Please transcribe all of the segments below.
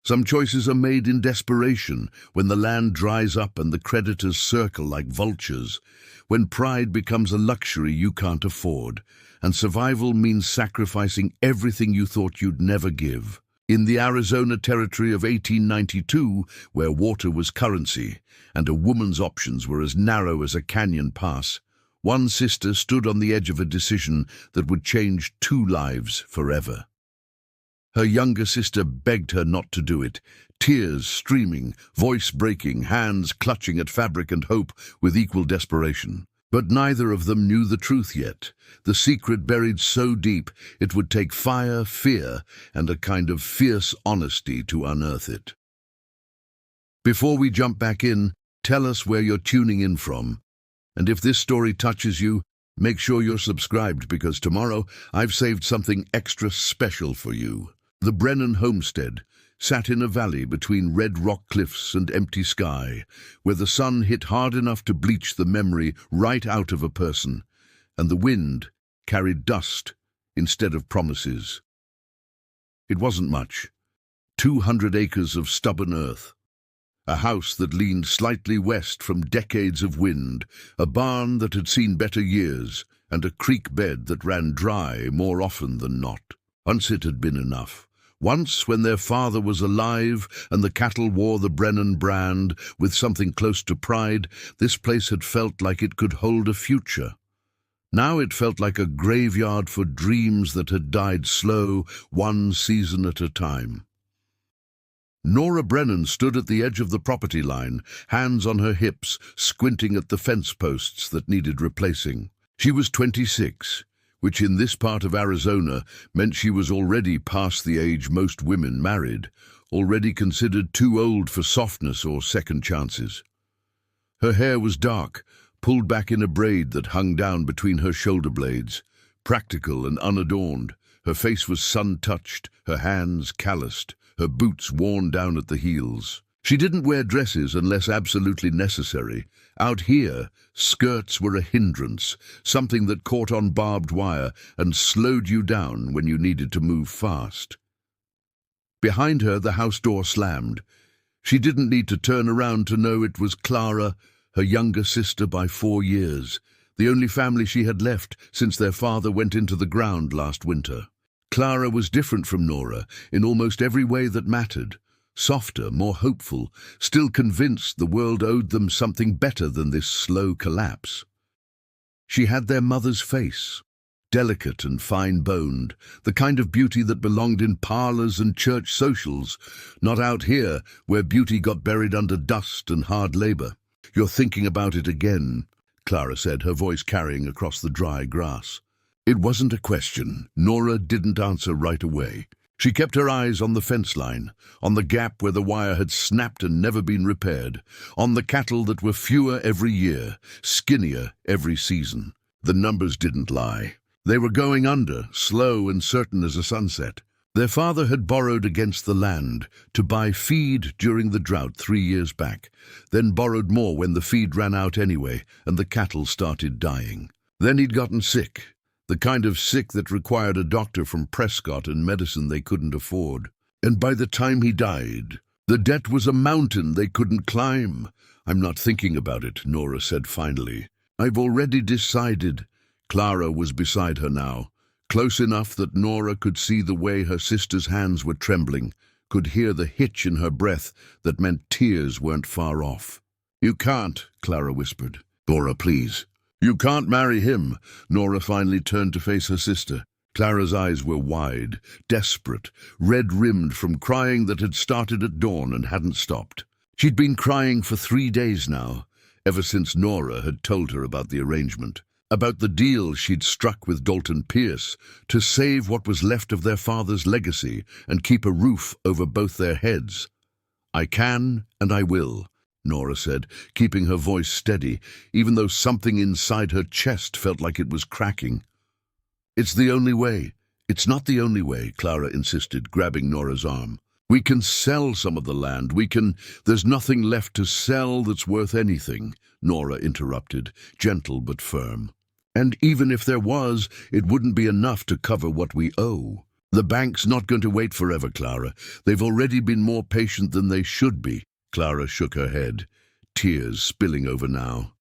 Some choices are made in desperation, when the land dries up and the creditors circle like vultures, when pride becomes a luxury you can't afford, and survival means sacrificing everything you thought you'd never give. In the Arizona territory of 1892, where water was currency, and a woman's options were as narrow as a canyon pass, one sister stood on the edge of a decision that would change two lives forever. Her younger sister begged her not to do it, tears streaming, voice breaking, hands clutching at fabric and hope with equal desperation. But neither of them knew the truth yet, the secret buried so deep it would take fire, fear, and a kind of fierce honesty to unearth it. Before we jump back in, tell us where you're tuning in from. And if this story touches you, make sure you're subscribed, because tomorrow I've saved something extra special for you. The Brennan homestead sat in a valley between red rock cliffs and empty sky, where the sun hit hard enough to bleach the memory right out of a person, and the wind carried dust instead of promises. It wasn't much. 200 acres of stubborn earth, a house that leaned slightly west from decades of wind, a barn that had seen better years, and a creek bed that ran dry more often than not. Once it had been enough. Once, when their father was alive and the cattle wore the Brennan brand with something close to pride, this place had felt like it could hold a future. Now it felt like a graveyard for dreams that had died slow, one season at a time. Nora Brennan stood at the edge of the property line, hands on her hips, squinting at the fence posts that needed replacing. She was 26. Which in this part of Arizona meant she was already past the age most women married, already considered too old for softness or second chances. Her hair was dark, pulled back in a braid that hung down between her shoulder blades, practical and unadorned. Her face was sun-touched, her hands calloused, her boots worn down at the heels. She didn't wear dresses unless absolutely necessary. Out here, skirts were a hindrance, something that caught on barbed wire and slowed you down when you needed to move fast. Behind her, the house door slammed. She didn't need to turn around to know it was Clara, her younger sister by 4 years, the only family she had left since their father went into the ground last winter. Clara was different from Nora in almost every way that mattered. Softer, more hopeful, still convinced the world owed them something better than this slow collapse. She had their mother's face, delicate and fine-boned, the kind of beauty that belonged in parlors and church socials, not out here where beauty got buried under dust and hard labor. "You're thinking about it again," Clara said, her voice carrying across the dry grass. It wasn't a question. Nora didn't answer right away. She kept her eyes on the fence line, on the gap where the wire had snapped and never been repaired, on the cattle that were fewer every year, skinnier every season. The numbers didn't lie. They were going under, slow and certain as a sunset. Their father had borrowed against the land to buy feed during the drought 3 years back, then borrowed more when the feed ran out anyway and the cattle started dying. Then he'd gotten sick. The kind of sick that required a doctor from Prescott and medicine they couldn't afford. And by the time he died, the debt was a mountain they couldn't climb. "I'm not thinking about it," Nora said finally. "I've already decided." Clara was beside her now, close enough that Nora could see the way her sister's hands were trembling, could hear the hitch in her breath that meant tears weren't far off. "You can't," Clara whispered. "Nora, please." "You can't marry him." Nora finally turned to face her sister. Clara's eyes were wide, desperate, red-rimmed from crying that had started at dawn and hadn't stopped. She'd been crying for 3 days now, ever since Nora had told her about the arrangement, about the deal she'd struck with Dalton Pierce to save what was left of their father's legacy and keep a roof over both their heads. "I can and I will," Nora said, keeping her voice steady, even though something inside her chest felt like it was cracking. "It's the only way." "It's not the only way," Clara insisted, grabbing Nora's arm. "We can sell some of the land. There's nothing left to sell that's worth anything," Nora interrupted, gentle but firm. "And even if there was, it wouldn't be enough to cover what we owe. The bank's not going to wait forever, Clara. They've already been more patient than they should be. Clara shook her head, tears spilling over now.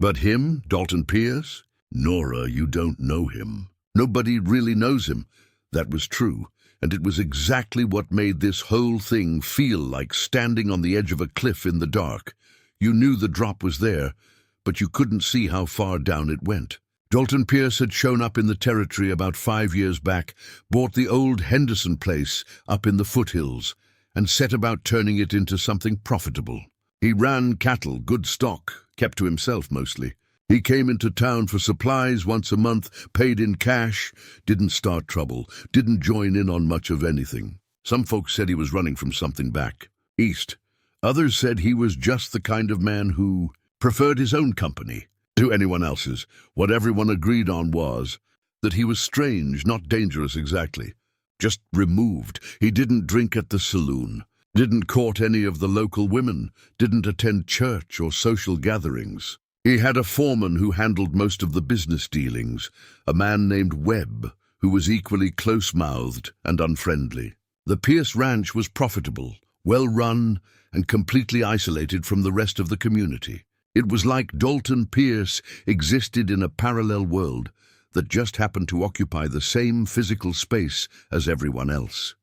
But him, Dalton Pierce? Nora, you don't know him. Nobody really knows him. That was true, and it was exactly what made this whole thing feel like standing on the edge of a cliff in the dark. You knew the drop was there, but you couldn't see how far down it went. Dalton Pierce had shown up in the territory about 5 years back, bought the old Henderson place up in the foothills, and set about turning it into something profitable. He ran cattle, good stock, kept to himself mostly. He came into town for supplies once a month, paid in cash, didn't start trouble, didn't join in on much of anything. Some folks said he was running from something back east. Others said he was just the kind of man who preferred his own company to anyone else's. What everyone agreed on was that he was strange, not dangerous exactly. Just removed. He didn't drink at the saloon, didn't court any of the local women, didn't attend church or social gatherings. He had a foreman who handled most of the business dealings, a man named Webb, who was equally close-mouthed and unfriendly. The Pierce Ranch was profitable, well-run, and completely isolated from the rest of the community. It was like Dalton Pierce existed in a parallel world that just happened to occupy the same physical space as everyone else.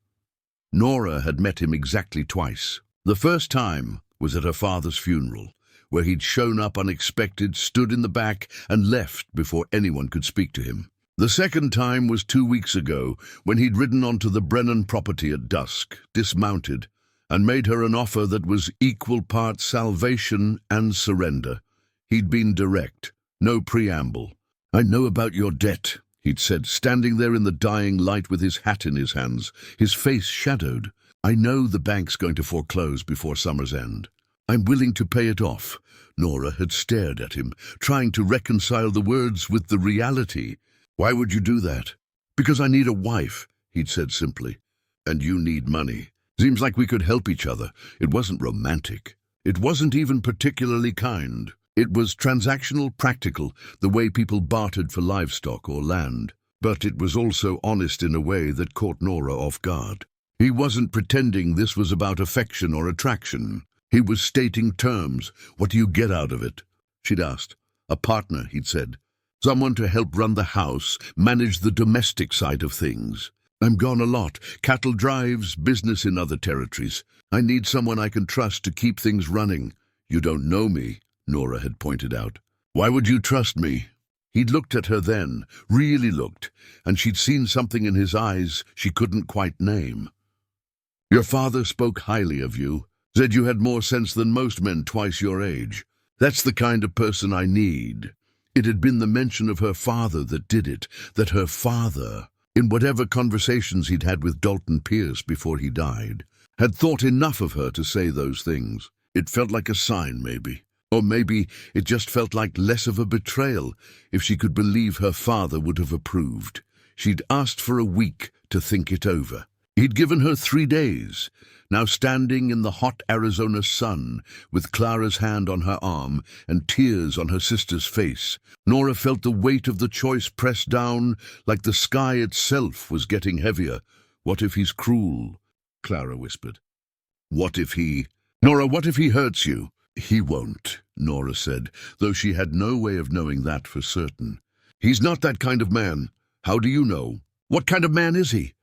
Nora had met him exactly twice. The first time was at her father's funeral, where he'd shown up unexpected, stood in the back, and left before anyone could speak to him. The second time was 2 weeks ago, when he'd ridden onto the Brennan property at dusk, dismounted, and made her an offer that was equal parts salvation and surrender. He'd been direct, no preamble. "I know about your debt," he'd said, standing there in the dying light with his hat in his hands, his face shadowed. "I know the bank's going to foreclose before summer's end. I'm willing to pay it off." Nora had stared at him, trying to reconcile the words with the reality. "Why would you do that?" "Because I need a wife," he'd said simply. "And you need money. Seems like we could help each other." It wasn't romantic. It wasn't even particularly kind. It was transactional, practical, the way people bartered for livestock or land. But it was also honest in a way that caught Nora off guard. He wasn't pretending this was about affection or attraction. He was stating terms. "What do you get out of it?" she'd asked. "A partner," he'd said. "Someone to help run the house, manage the domestic side of things. I'm gone a lot. Cattle drives, business in other territories. I need someone I can trust to keep things running." "You don't know me," Nora had pointed out. "Why would you trust me?" He'd looked at her then, really looked, and she'd seen something in his eyes she couldn't quite name. "Your father spoke highly of you, said you had more sense than most men twice your age. That's the kind of person I need." It had been the mention of her father that did it, that her father, in whatever conversations he'd had with Dalton Pierce before he died, had thought enough of her to say those things. It felt like a sign, maybe. Or maybe it just felt like less of a betrayal, if she could believe her father would have approved. She'd asked for a week to think it over. He'd given her 3 days. Now standing in the hot Arizona sun, with Clara's hand on her arm and tears on her sister's face, Nora felt the weight of the choice press down, like the sky itself was getting heavier. "What if he's cruel?" Clara whispered. "What if he—" "Nora, what if he hurts you?" "He won't," Nora said, though she had no way of knowing that for certain. "He's not that kind of man." "How do you know?" "What kind of man is he?"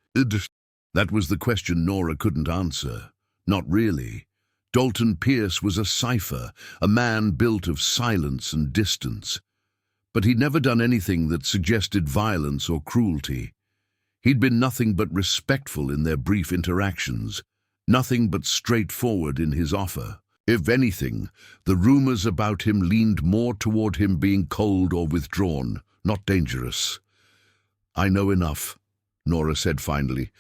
That was the question Nora couldn't answer. Not really. Dalton Pierce was a cipher, a man built of silence and distance. But he'd never done anything that suggested violence or cruelty. He'd been nothing but respectful in their brief interactions, nothing but straightforward in his offer. If anything, the rumors about him leaned more toward him being cold or withdrawn, not dangerous. "I know enough," Nora said finally,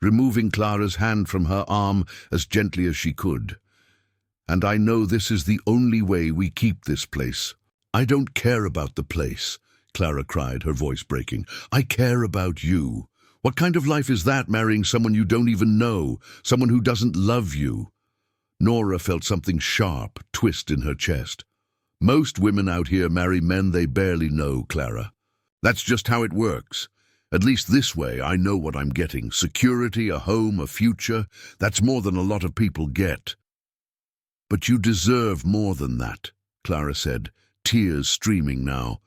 removing Clara's hand from her arm as gently as she could. "And I know this is the only way we keep this place." "I don't care about the place," Clara cried, her voice breaking. "I care about you. What kind of life is that, marrying someone you don't even know, someone who doesn't love you?" Nora felt something sharp twist in her chest. "Most women out here marry men they barely know, Clara. That's just how it works. At least this way I know what I'm getting. Security, a home, a future. That's more than a lot of people get. But you deserve more than that, Clara said, tears streaming now.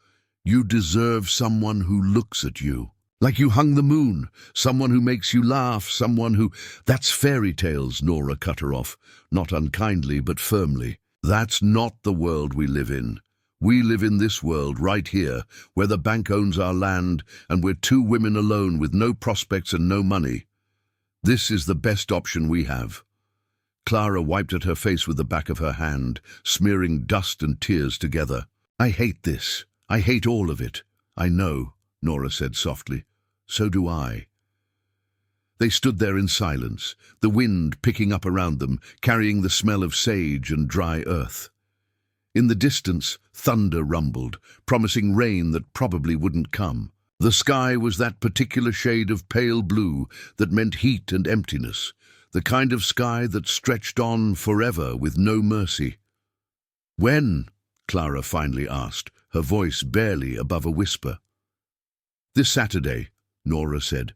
You deserve someone who looks at you like you hung the moon, someone who makes you laugh, someone who... That's fairy tales, Nora cut her off, not unkindly but firmly. That's not the world we live in. We live in this world right here, where the bank owns our land and we're two women alone with no prospects and no money. This is the best option we have. Clara wiped at her face with the back of her hand, smearing dust and tears together. I hate this. I hate all of it. I know, Nora said softly. So do I. They stood there in silence, the wind picking up around them, carrying the smell of sage and dry earth. In the distance, thunder rumbled, promising rain that probably wouldn't come. The sky was that particular shade of pale blue that meant heat and emptiness, the kind of sky that stretched on forever with no mercy. When? Clara finally asked, her voice barely above a whisper. This Saturday, Nora said.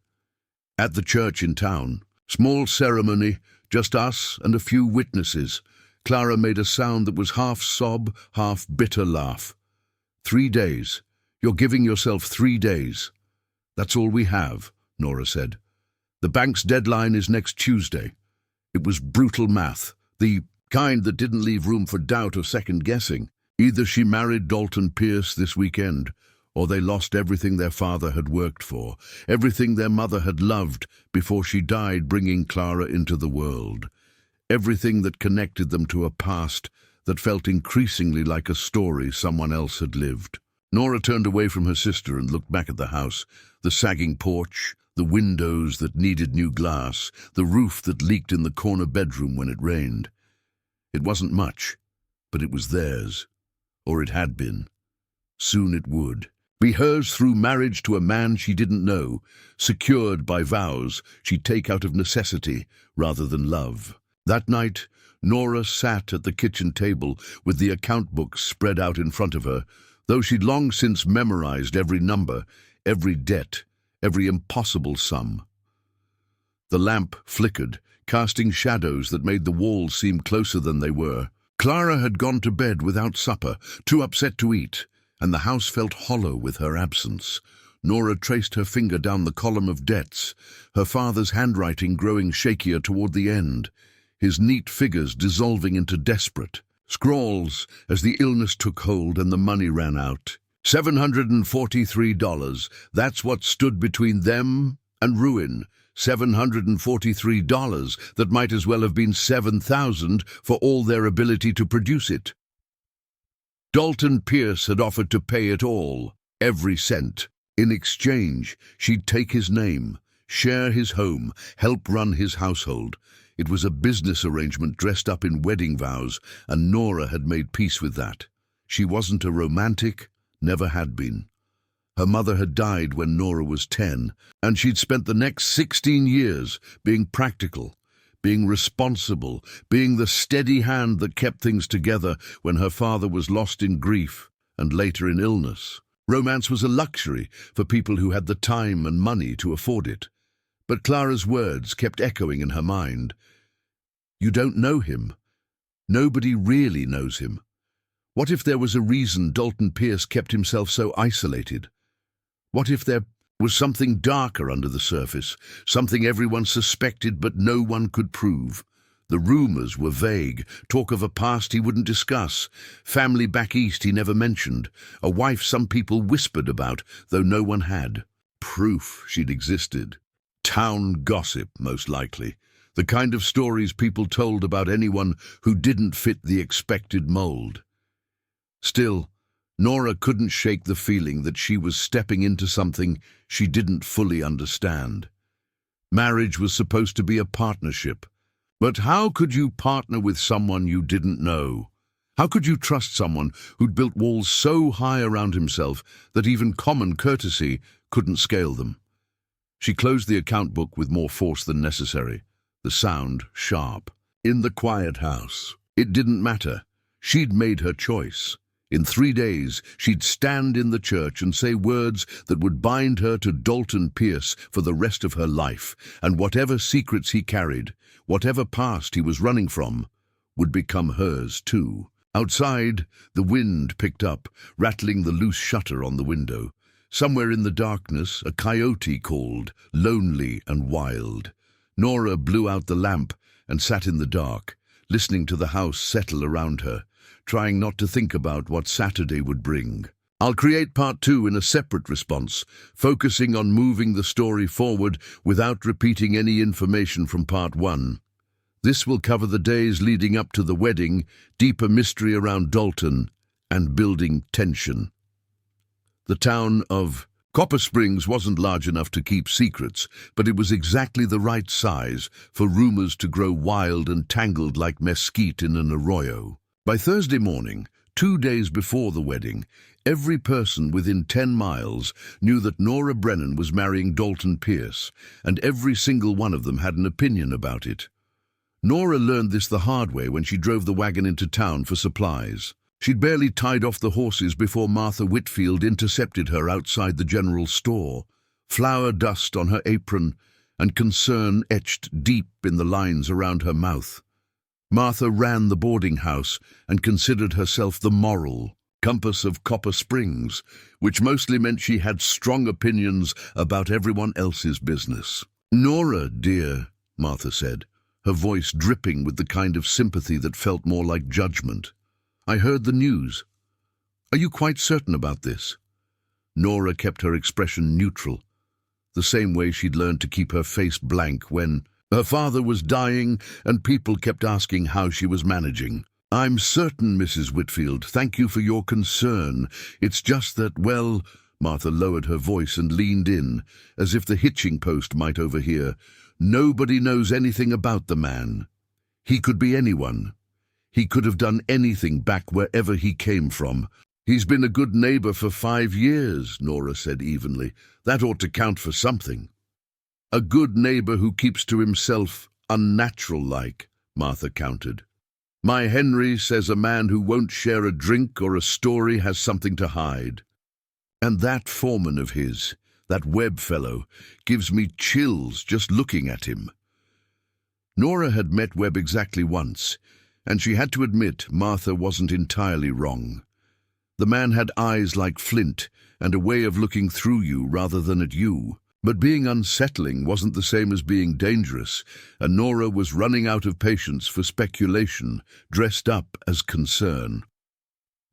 At the church in town. Small ceremony, just us and a few witnesses. Clara made a sound that was half sob, half bitter laugh. 3 days. You're giving yourself 3 days. That's all we have, Nora said. The bank's deadline is next Tuesday. It was brutal math, the kind that didn't leave room for doubt or second-guessing. Either she married Dalton Pierce this weekend, or they lost everything their father had worked for, everything their mother had loved before she died bringing Clara into the world, everything that connected them to a past that felt increasingly like a story someone else had lived. Nora turned away from her sister and looked back at the house, the sagging porch, the windows that needed new glass, the roof that leaked in the corner bedroom when it rained. It wasn't much, but it was theirs, or it had been. Soon it would. Be hers through marriage to a man she didn't know, secured by vows she'd take out of necessity rather than love. That night, Nora sat at the kitchen table with the account books spread out in front of her, though she'd long since memorized every number, every debt, every impossible sum. The lamp flickered, casting shadows that made the walls seem closer than they were. Clara had gone to bed without supper, too upset to eat, and the house felt hollow with her absence. Nora traced her finger down the column of debts, her father's handwriting growing shakier toward the end, his neat figures dissolving into desperate scrawls as the illness took hold and the money ran out. $743, that's what stood between them and ruin. $743 that might as well have been $7,000 for all their ability to produce it. Dalton Pierce had offered to pay it all, every cent. In exchange, she'd take his name, share his home, help run his household. It was a business arrangement dressed up in wedding vows, and Nora had made peace with that. She wasn't a romantic, never had been. Her mother had died when Nora was 10, and she'd spent the next 16 years being practical, being responsible, being the steady hand that kept things together when her father was lost in grief and later in illness. Romance was a luxury for people who had the time and money to afford it. But Clara's words kept echoing in her mind. You don't know him. Nobody really knows him. What if there was a reason Dalton Pierce kept himself so isolated? What if there was something darker under the surface, something everyone suspected but no one could prove? The rumors were vague, talk of a past he wouldn't discuss, family back east he never mentioned, a wife some people whispered about, though no one had proof she'd existed. Town gossip, most likely, the kind of stories people told about anyone who didn't fit the expected mold. Still, Nora couldn't shake the feeling that she was stepping into something she didn't fully understand. Marriage was supposed to be a partnership, but how could you partner with someone you didn't know? How could you trust someone who'd built walls so high around himself that even common courtesy couldn't scale them? She closed the account book with more force than necessary, the sound sharp. In the quiet house, it didn't matter. She'd made her choice. In 3 days, she'd stand in the church and say words that would bind her to Dalton Pierce for the rest of her life, and whatever secrets he carried, whatever past he was running from, would become hers too. Outside, the wind picked up, rattling the loose shutter on the window. Somewhere in the darkness, a coyote called, lonely and wild. Nora blew out the lamp and sat in the dark, listening to the house settle around her, trying not to think about what Saturday would bring. I'll create part 2 in a separate response, focusing on moving the story forward without repeating any information from part 1. This will cover the days leading up to the wedding, deeper mystery around Dalton, and building tension. The town of Copper Springs wasn't large enough to keep secrets, but it was exactly the right size for rumors to grow wild and tangled like mesquite in an arroyo. By Thursday morning, 2 days before the wedding, every person within 10 miles knew that Nora Brennan was marrying Dalton Pierce, and every single one of them had an opinion about it. Nora learned this the hard way when she drove the wagon into town for supplies. She'd barely tied off the horses before Martha Whitfield intercepted her outside the general store, flour dust on her apron and concern etched deep in the lines around her mouth. Martha ran the boarding house and considered herself the moral compass of Copper Springs, which mostly meant she had strong opinions about everyone else's business. "Nora, dear," Martha said, her voice dripping with the kind of sympathy that felt more like judgment. "I heard the news. Are you quite certain about this?" Nora kept her expression neutral, the same way she'd learned to keep her face blank when her father was dying and people kept asking how she was managing. "I'm certain, Mrs. Whitfield. Thank you for your concern. It's just that, well," Martha lowered her voice and leaned in, as if the hitching post might overhear, "nobody knows anything about the man. He could be anyone. He could have done anything back wherever he came from. He's been a good neighbor for 5 years, Nora said evenly. That ought to count for something. A good neighbor who keeps to himself, unnatural-like, Martha countered. My Henry says a man who won't share a drink or a story has something to hide. And that foreman of his, that Webb fellow, gives me chills just looking at him. Nora had met Webb exactly once, and she had to admit Martha wasn't entirely wrong. The man had eyes like flint and a way of looking through you rather than at you. But being unsettling wasn't the same as being dangerous, and Nora was running out of patience for speculation, dressed up as concern.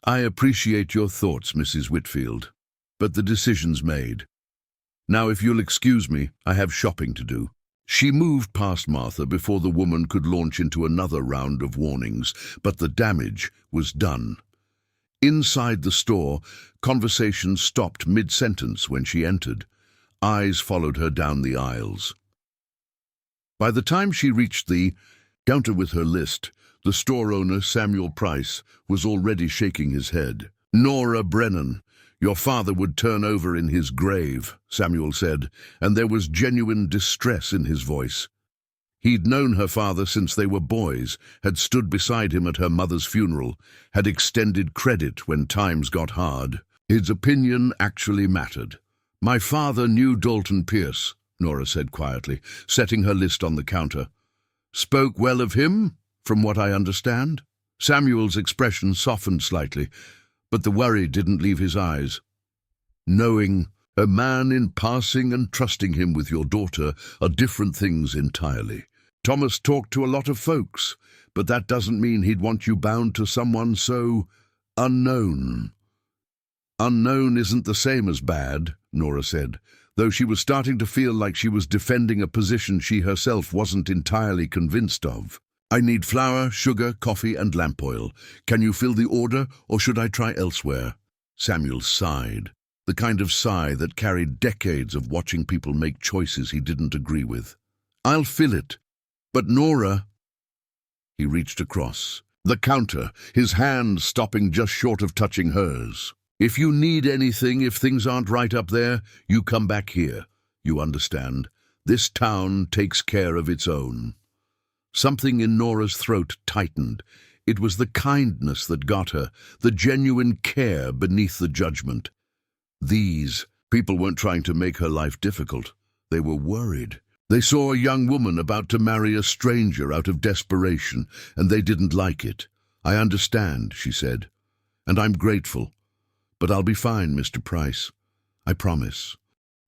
I appreciate your thoughts, Mrs. Whitfield, but the decision's made. Now, if you'll excuse me, I have shopping to do. She moved past Martha before the woman could launch into another round of warnings, but the damage was done. Inside the store, conversation stopped mid-sentence when she entered. Eyes followed her down the aisles. By the time she reached the counter with her list, the store owner, Samuel Price, was already shaking his head. Nora Brennan, your father would turn over in his grave, Samuel said, and there was genuine distress in his voice. He'd known her father since they were boys, had stood beside him at her mother's funeral, had extended credit when times got hard. His opinion actually mattered. My father knew Dalton Pierce, Nora said quietly, setting her list on the counter. Spoke well of him, from what I understand. Samuel's expression softened slightly, but the worry didn't leave his eyes. Knowing a man in passing and trusting him with your daughter are different things entirely. Thomas talked to a lot of folks, but that doesn't mean he'd want you bound to someone so unknown. Unknown isn't the same as bad, Nora said, though she was starting to feel like she was defending a position she herself wasn't entirely convinced of. I need flour, sugar, coffee, and lamp oil. Can you fill the order, or should I try elsewhere? Samuel sighed, the kind of sigh that carried decades of watching people make choices he didn't agree with. I'll fill it. But Nora... He reached across the counter, his hand stopping just short of touching hers. If you need anything, if things aren't right up there, you come back here. You understand? This town takes care of its own. Something in Nora's throat tightened. It was the kindness that got her, the genuine care beneath the judgment. These people weren't trying to make her life difficult. They were worried. They saw a young woman about to marry a stranger out of desperation, and they didn't like it. "I understand," she said, "and I'm grateful. But I'll be fine, Mr. Price. I promise."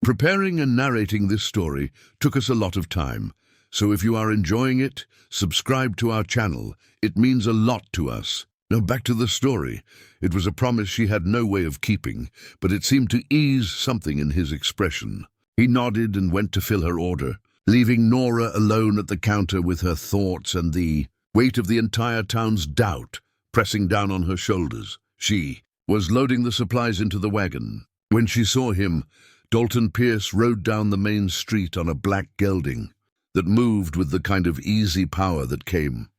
Preparing and narrating this story took us a lot of time, so if you are enjoying it, subscribe to our channel. It means a lot to us. Now back to the story. It was a promise she had no way of keeping, but it seemed to ease something in his expression. He nodded and went to fill her order, leaving Nora alone at the counter with her thoughts and the weight of the entire town's doubt pressing down on her shoulders. She was loading the supplies into the wagon. When she saw him, Dalton Pierce rode down the main street on a black gelding that moved with the kind of easy power that came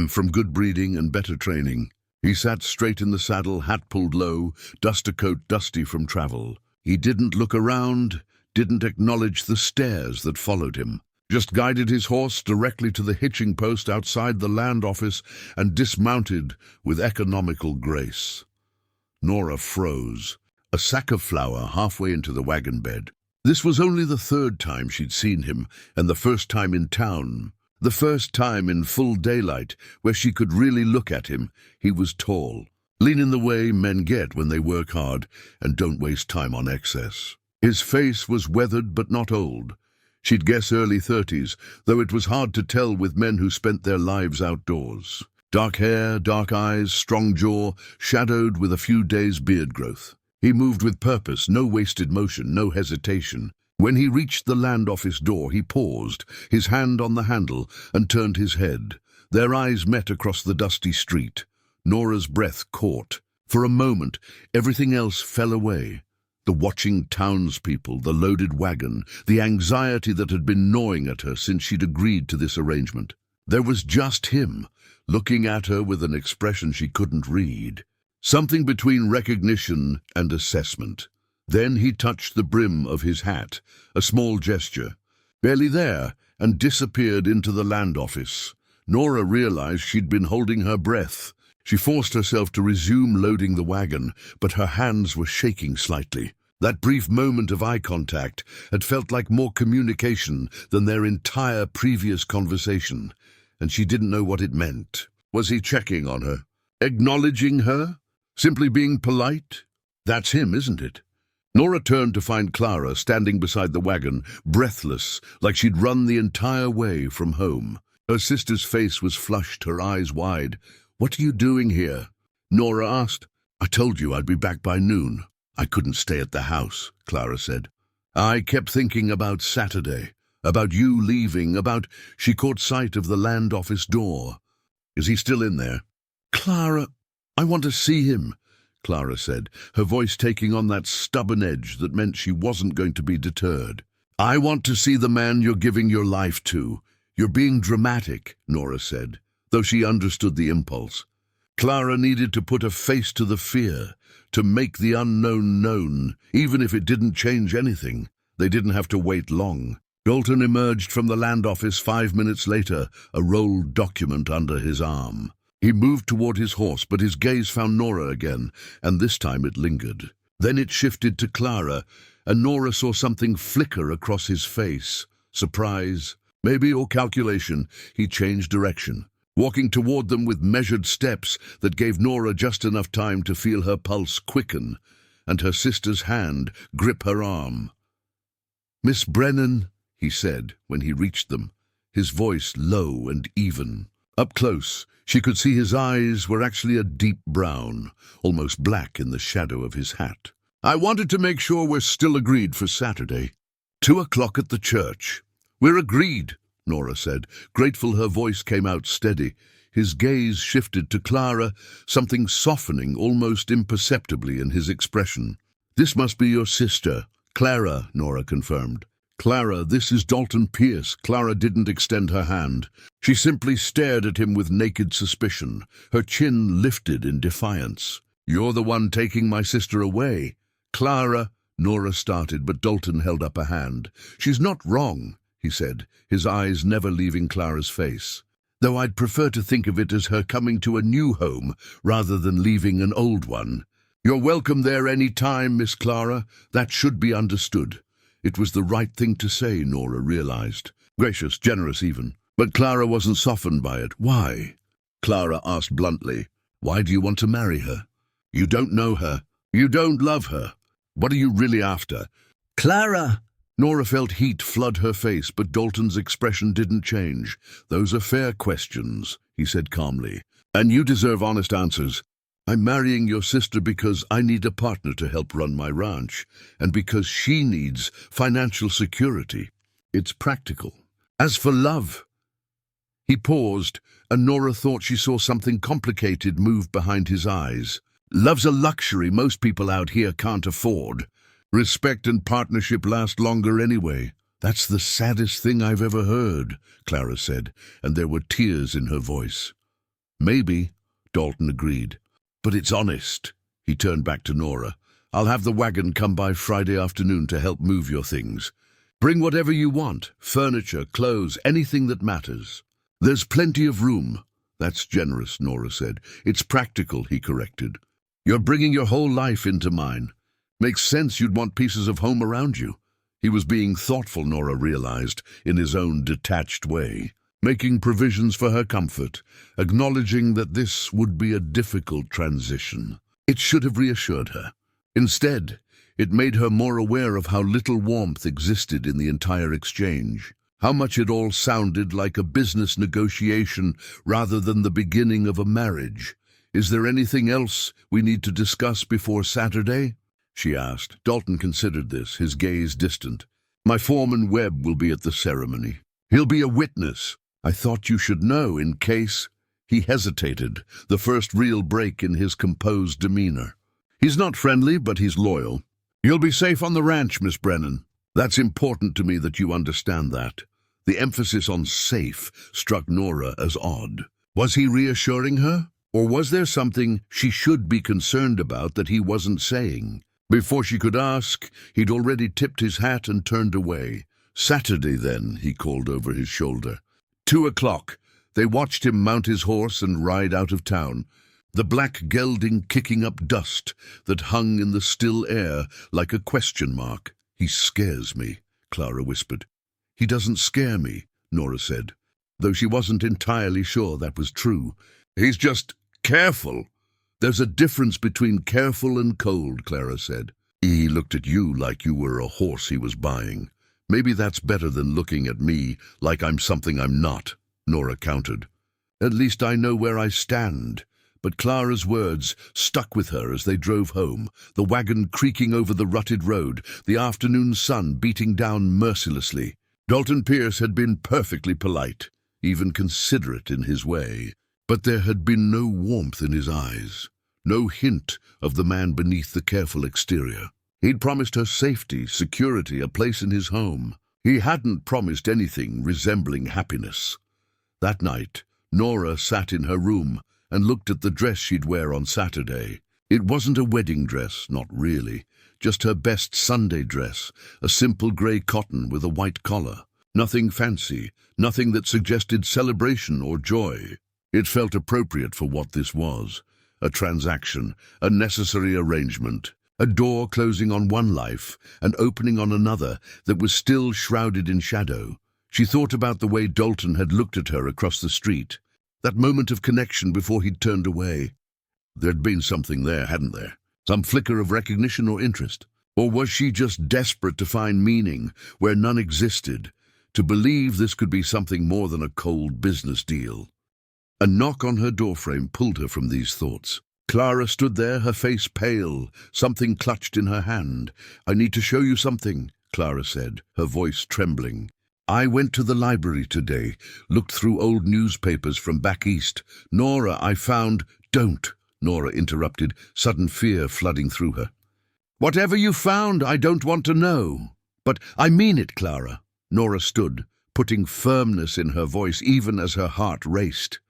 from good breeding and better training. He sat straight in the saddle, hat pulled low, duster coat dusty from travel. He didn't look around, didn't acknowledge the stares that followed him, just guided his horse directly to the hitching post outside the land office and dismounted with economical grace. Nora froze, a sack of flour halfway into the wagon bed. This was only the third time she'd seen him, and the first time in town. The first time in full daylight, where she could really look at him. He was tall, lean in the way men get when they work hard and don't waste time on excess. His face was weathered but not old. She'd guess early 30s, though it was hard to tell with men who spent their lives outdoors. Dark hair, dark eyes, strong jaw, shadowed with a few days' beard growth. He moved with purpose, no wasted motion, no hesitation. When he reached the land office door, he paused, his hand on the handle, and turned his head. Their eyes met across the dusty street. Nora's breath caught. For a moment, everything else fell away. The watching townspeople, the loaded wagon, the anxiety that had been gnawing at her since she'd agreed to this arrangement. There was just him, looking at her with an expression she couldn't read. Something between recognition and assessment. Then he touched the brim of his hat, a small gesture. Barely there, and disappeared into the land office. Nora realized she'd been holding her breath. She forced herself to resume loading the wagon, but her hands were shaking slightly. That brief moment of eye contact had felt like more communication than their entire previous conversation, and she didn't know what it meant. Was he checking on her? Acknowledging her? Simply being polite? That's him, isn't it? Nora turned to find Clara standing beside the wagon, breathless, like she'd run the entire way from home. Her sister's face was flushed, her eyes wide. "What are you doing here?" Nora asked. "I told you I'd be back by noon." "I couldn't stay at the house," Clara said. "I kept thinking about Saturday, about you leaving, about—" She caught sight of the land office door. "Is he still in there?" "Clara, I want to see him," Clara said, her voice taking on that stubborn edge that meant she wasn't going to be deterred. "I want to see the man you're giving your life to. You're being dramatic," Nora said, though she understood the impulse. Clara needed to put a face to the fear, to make the unknown known, even if it didn't change anything. They didn't have to wait long. Dalton emerged from the land office 5 minutes later, a rolled document under his arm. He moved toward his horse, but his gaze found Nora again, and this time it lingered. Then it shifted to Clara, and Nora saw something flicker across his face. Surprise, maybe, or calculation. He changed direction, walking toward them with measured steps that gave Nora just enough time to feel her pulse quicken and her sister's hand grip her arm. "Miss Brennan," he said when he reached them, his voice low and even. Up close, she could see his eyes were actually a deep brown, almost black in the shadow of his hat. "I wanted to make sure we're still agreed for Saturday. 2 o'clock at the church." "We're agreed," Nora said, grateful her voice came out steady. His gaze shifted to Clara, something softening almost imperceptibly in his expression. "This must be your sister." "Clara," Nora confirmed. "Clara, this is Dalton Pierce." Clara didn't extend her hand. She simply stared at him with naked suspicion, her chin lifted in defiance. "You're the one taking my sister away." "Clara," Nora started, but Dalton held up a hand. "She's not wrong," he said, his eyes never leaving Clara's face. though I'd prefer to think of it as her coming to a new home rather than leaving an old one. You're welcome there any time, Miss Clara. That should be understood. It was the right thing to say, Nora realized. Gracious, generous even. But Clara wasn't softened by it. Why? Clara asked bluntly. Why do you want to marry her? You don't know her. You don't love her. What are you really after? Clara! Nora felt heat flood her face, but Dalton's expression didn't change. Those are fair questions, he said calmly. And you deserve honest answers. I'm marrying your sister because I need a partner to help run my ranch, and because she needs financial security. It's practical. As for love... He paused, and Nora thought she saw something complicated move behind his eyes. Love's a luxury most people out here can't afford. Respect and partnership last longer anyway. That's the saddest thing I've ever heard, Clara said, and there were tears in her voice. Maybe, Dalton agreed. But it's honest. He turned back to Nora. I'll have the wagon come by Friday afternoon to help move your things. Bring whatever you want, furniture, clothes, anything that matters. There's plenty of room. That's generous, Nora said. It's practical, he corrected. You're bringing your whole life into mine. Makes sense you'd want pieces of home around you. He was being thoughtful, Nora realized, in his own detached way, making provisions for her comfort, acknowledging that this would be a difficult transition. It should have reassured her. Instead, it made her more aware of how little warmth existed in the entire exchange, how much it all sounded like a business negotiation rather than the beginning of a marriage. Is there anything else we need to discuss before Saturday? She asked. Dalton considered this, his gaze distant. My foreman Webb will be at the ceremony. He'll be a witness. I thought you should know in case... He hesitated, the first real break in his composed demeanor. He's not friendly, but he's loyal. You'll be safe on the ranch, Miss Brennan. That's important to me that you understand that. The emphasis on safe struck Nora as odd. Was he reassuring her? Or was there something she should be concerned about that he wasn't saying? Before she could ask, he'd already tipped his hat and turned away. Saturday, then, he called over his shoulder. 2:00. They watched him mount his horse and ride out of town, the black gelding kicking up dust that hung in the still air like a question mark. He scares me, Clara whispered. He doesn't scare me, Nora said, though she wasn't entirely sure that was true. He's just careful. There's a difference between careful and cold, Clara said. He looked at you like you were a horse he was buying. Maybe that's better than looking at me like I'm something I'm not, Nora countered. At least I know where I stand. But Clara's words stuck with her as they drove home, the wagon creaking over the rutted road, the afternoon sun beating down mercilessly. Dalton Pierce had been perfectly polite, even considerate in his way. But there had been no warmth in his eyes, no hint of the man beneath the careful exterior. He'd promised her safety, security, a place in his home. He hadn't promised anything resembling happiness. That night, Nora sat in her room and looked at the dress she'd wear on Saturday. It wasn't a wedding dress, not really, just her best Sunday dress, a simple grey cotton with a white collar. Nothing fancy, nothing that suggested celebration or joy. It felt appropriate for what this was, a transaction, a necessary arrangement, a door closing on one life and opening on another that was still shrouded in shadow. She thought about the way Dalton had looked at her across the street, that moment of connection before he'd turned away. There'd been something there, hadn't there? Some flicker of recognition or interest? Or was she just desperate to find meaning where none existed, to believe this could be something more than a cold business deal? A knock on her doorframe pulled her from these thoughts. Clara stood there, her face pale, something clutched in her hand. I need to show you something, Clara said, her voice trembling. I went to the library today, looked through old newspapers from back east. Nora, I found... Don't, Nora interrupted, sudden fear flooding through her. Whatever you found, I don't want to know. But I mean it, Clara. Nora stood, putting firmness in her voice even as her heart raced.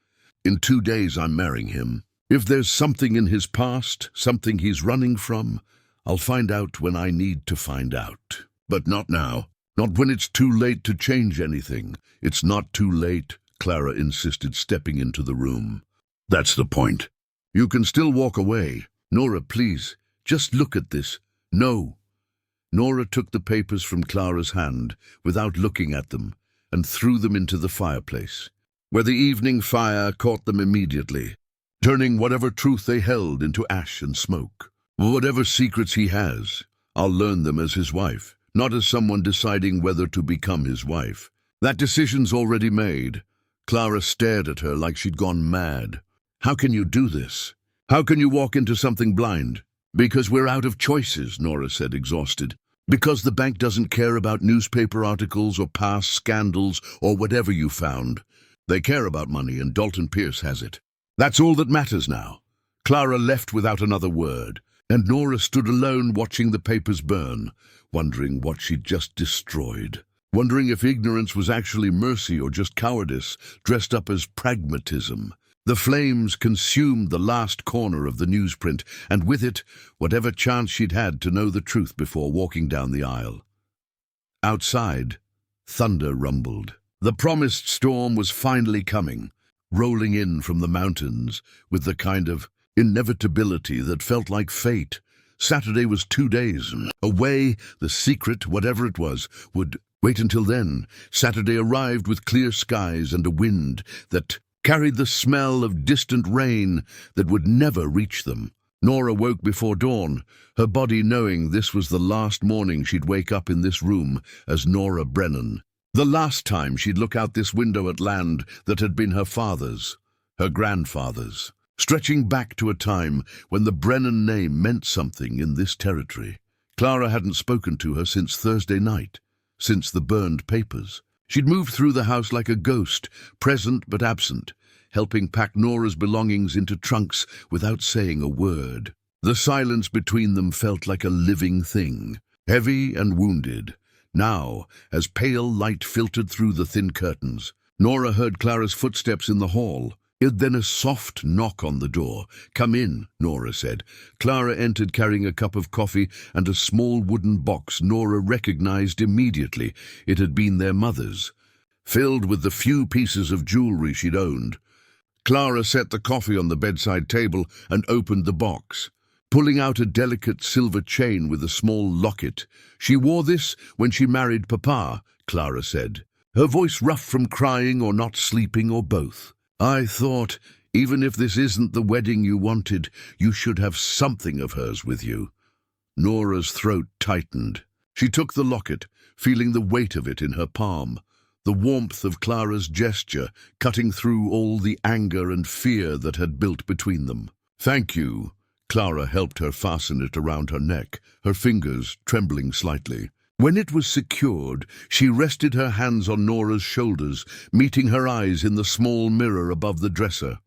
In 2 days I'm marrying him. If there's something in his past, something he's running from, I'll find out when I need to find out. But not now. Not when it's too late to change anything. It's not too late, Clara insisted, stepping into the room. That's the point. You can still walk away. Nora, please, just look at this. No. Nora took the papers from Clara's hand without looking at them and threw them into the fireplace, where the evening fire caught them immediately, turning whatever truth they held into ash and smoke. Whatever secrets he has, I'll learn them as his wife, not as someone deciding whether to become his wife. That decision's already made. Clara stared at her like she'd gone mad. How can you do this? How can you walk into something blind? Because we're out of choices, Nora said, exhausted. Because the bank doesn't care about newspaper articles or past scandals or whatever you found. They care about money, and Dalton Pierce has it. That's all that matters now. Clara left without another word, and Nora stood alone watching the papers burn, wondering what she'd just destroyed. Wondering if ignorance was actually mercy or just cowardice dressed up as pragmatism. The flames consumed the last corner of the newsprint, and with it, whatever chance she'd had to know the truth before walking down the aisle. Outside, thunder rumbled. The promised storm was finally coming, rolling in from the mountains with the kind of inevitability that felt like fate. Saturday was 2 days away. The secret, whatever it was, would wait until then. Saturday arrived with clear skies and a wind that carried the smell of distant rain that would never reach them. Nora woke before dawn, her body knowing this was the last morning she'd wake up in this room as Nora Brennan. The last time she'd look out this window at land that had been her father's, her grandfather's, stretching back to a time when the Brennan name meant something in this territory. Clara hadn't spoken to her since Thursday night, since the burned papers. She'd moved through the house like a ghost, present but absent, helping pack Nora's belongings into trunks without saying a word. The silence between them felt like a living thing, heavy and wounded. Now, as pale light filtered through the thin curtains, Nora heard Clara's footsteps in the hall. Then a soft knock on the door. "Come in," Nora said. Clara entered carrying a cup of coffee and a small wooden box Nora recognized immediately. It had been their mother's, filled with the few pieces of jewelry she'd owned. Clara set the coffee on the bedside table and opened the box, pulling out a delicate silver chain with a small locket. "She wore this when she married Papa," Clara said, her voice rough from crying or not sleeping or both. "I thought, even if this isn't the wedding you wanted, you should have something of hers with you." Nora's throat tightened. She took the locket, feeling the weight of it in her palm, the warmth of Clara's gesture cutting through all the anger and fear that had built between them. "Thank you." Clara helped her fasten it around her neck, her fingers trembling slightly. When it was secured, she rested her hands on Nora's shoulders, meeting her eyes in the small mirror above the dresser.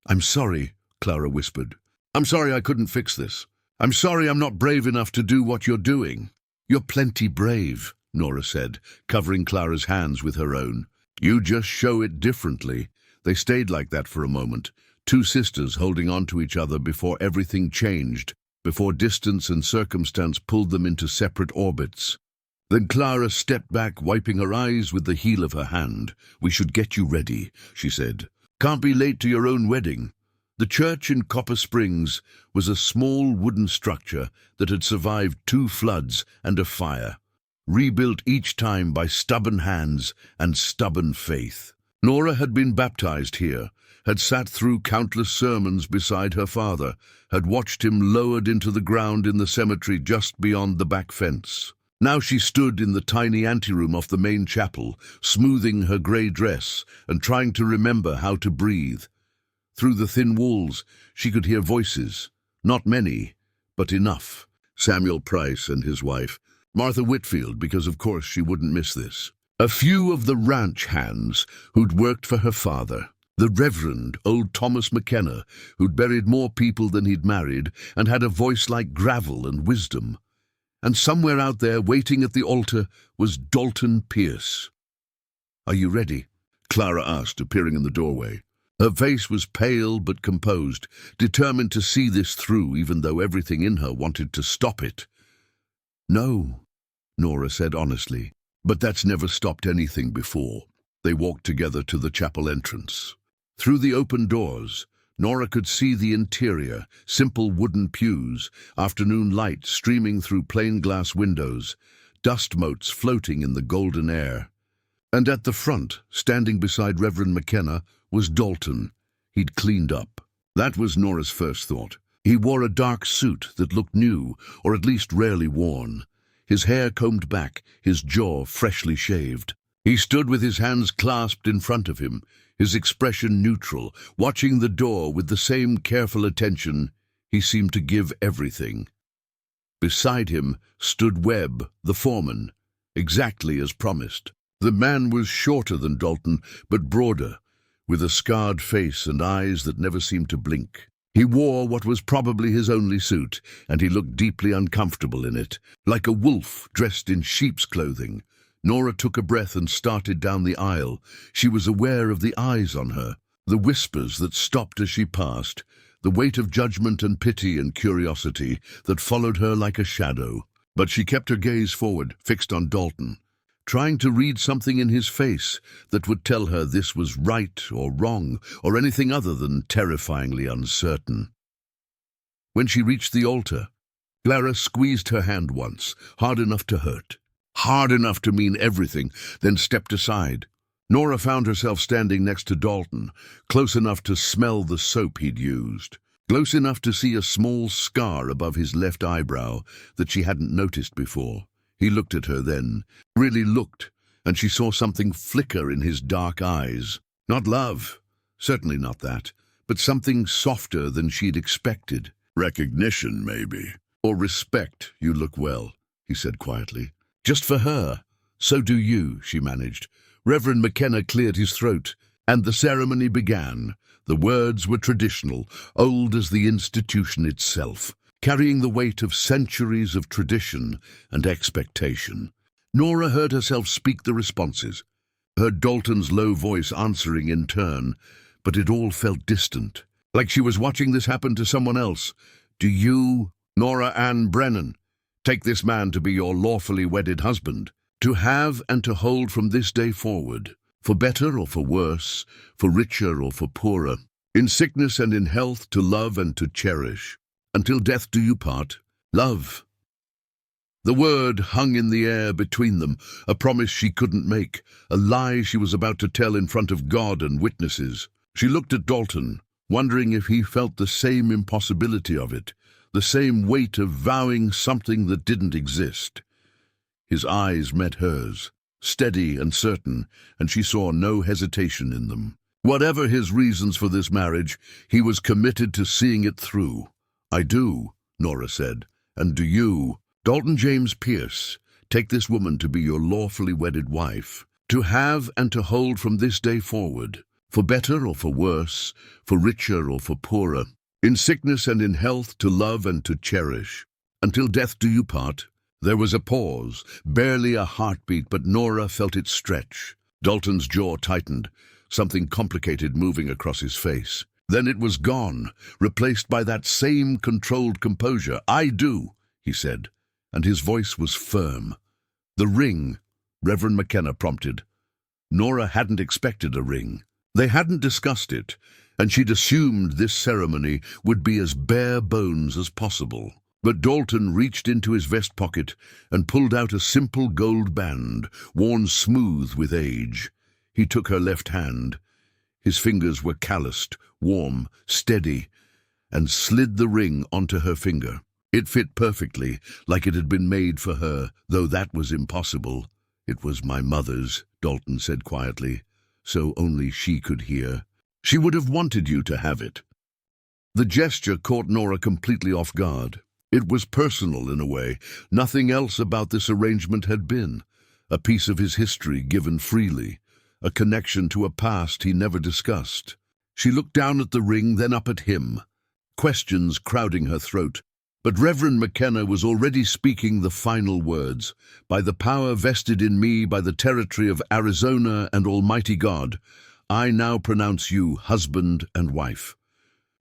"I'm sorry," Clara whispered. "I'm sorry I couldn't fix this. I'm sorry I'm not brave enough to do what you're doing." "You're plenty brave," Nora said, covering Clara's hands with her own. "You just show it differently." They stayed like that for a moment, two sisters holding on to each other before everything changed, before distance and circumstance pulled them into separate orbits. Then Clara stepped back, wiping her eyes with the heel of her hand. "We should get you ready," she said. "Can't be late to your own wedding." The church in Copper Springs was a small wooden structure that had survived 2 floods and a fire, rebuilt each time by stubborn hands and stubborn faith. Nora had been baptized here, had sat through countless sermons beside her father, had watched him lowered into the ground in the cemetery just beyond the back fence. Now she stood in the tiny anteroom off the main chapel, smoothing her grey dress and trying to remember how to breathe. Through the thin walls, she could hear voices. Not many, but enough. Samuel Price and his wife. Martha Whitfield, because of course she wouldn't miss this. A few of the ranch hands who'd worked for her father. The Reverend old Thomas McKenna, who'd buried more people than he'd married and had a voice like gravel and wisdom. And somewhere out there, waiting at the altar, was Dalton Pierce. "Are you ready?" Clara asked, appearing in the doorway. Her face was pale but composed, determined to see this through even though everything in her wanted to stop it. "No," Nora said honestly, "but that's never stopped anything before." They walked together to the chapel entrance. Through the open doors, Nora could see the interior, simple wooden pews, afternoon light streaming through plain glass windows, dust motes floating in the golden air. And at the front, standing beside Reverend McKenna, was Dalton. He'd cleaned up. That was Nora's first thought. He wore a dark suit that looked new, or at least rarely worn. His hair combed back, his jaw freshly shaved. He stood with his hands clasped in front of him, his expression neutral, watching the door with the same careful attention he seemed to give everything. Beside him stood Webb, the foreman, exactly as promised. The man was shorter than Dalton, but broader, with a scarred face and eyes that never seemed to blink. He wore what was probably his only suit, and he looked deeply uncomfortable in it, like a wolf dressed in sheep's clothing. Nora took a breath and started down the aisle. She was aware of the eyes on her, the whispers that stopped as she passed, the weight of judgment and pity and curiosity that followed her like a shadow. But she kept her gaze forward, fixed on Dalton, trying to read something in his face that would tell her this was right or wrong, or anything other than terrifyingly uncertain. When she reached the altar, Clara squeezed her hand once, hard enough to hurt, hard enough to mean everything, then stepped aside. Nora found herself standing next to Dalton, close enough to smell the soap he'd used, close enough to see a small scar above his left eyebrow that she hadn't noticed before. He looked at her then, really looked, and she saw something flicker in his dark eyes. Not love, certainly not that, but something softer than she'd expected. Recognition, maybe. Or respect. You look well, he said quietly. Just for her. So do you, she managed. Reverend McKenna cleared his throat, and the ceremony began. The words were traditional, old as the institution itself, carrying the weight of centuries of tradition and expectation. Nora heard herself speak the responses, heard Dalton's low voice answering in turn, but it all felt distant, like she was watching this happen to someone else. Do you, Nora Ann Brennan, take this man to be your lawfully wedded husband, to have and to hold from this day forward, for better or for worse, for richer or for poorer, in sickness and in health, to love and to cherish, until death do you part? Love. The word hung in the air between them, a promise she couldn't make, a lie she was about to tell in front of God and witnesses. She looked at Dalton, wondering if he felt the same impossibility of it, the same weight of vowing something that didn't exist. His eyes met hers, steady and certain, and she saw no hesitation in them. Whatever his reasons for this marriage, he was committed to seeing it through. I do, Nora said. And do you, Dalton James Pierce, take this woman to be your lawfully wedded wife, to have and to hold from this day forward, for better or for worse, for richer or for poorer, in sickness and in health, to love and to cherish, until death do you part? There was a pause, barely a heartbeat, but Nora felt it stretch. Dalton's jaw tightened, something complicated moving across his face. Then it was gone, replaced by that same controlled composure. I do, he said, and his voice was firm. The ring, Reverend McKenna prompted. Nora hadn't expected a ring. They hadn't discussed it, and she'd assumed this ceremony would be as bare bones as possible. But Dalton reached into his vest pocket and pulled out a simple gold band, worn smooth with age. He took her left hand. His fingers were calloused, warm, steady, and slid the ring onto her finger. It fit perfectly, like it had been made for her, though that was impossible. It was my mother's, Dalton said quietly, so only she could hear. She would have wanted you to have it. The gesture caught Nora completely off guard. It was personal in a way. Nothing else about this arrangement had been. A piece of his history given freely, a connection to a past he never discussed. She looked down at the ring, then up at him, questions crowding her throat. But Reverend McKenna was already speaking the final words. By the power vested in me by the territory of Arizona and Almighty God, I now pronounce you husband and wife.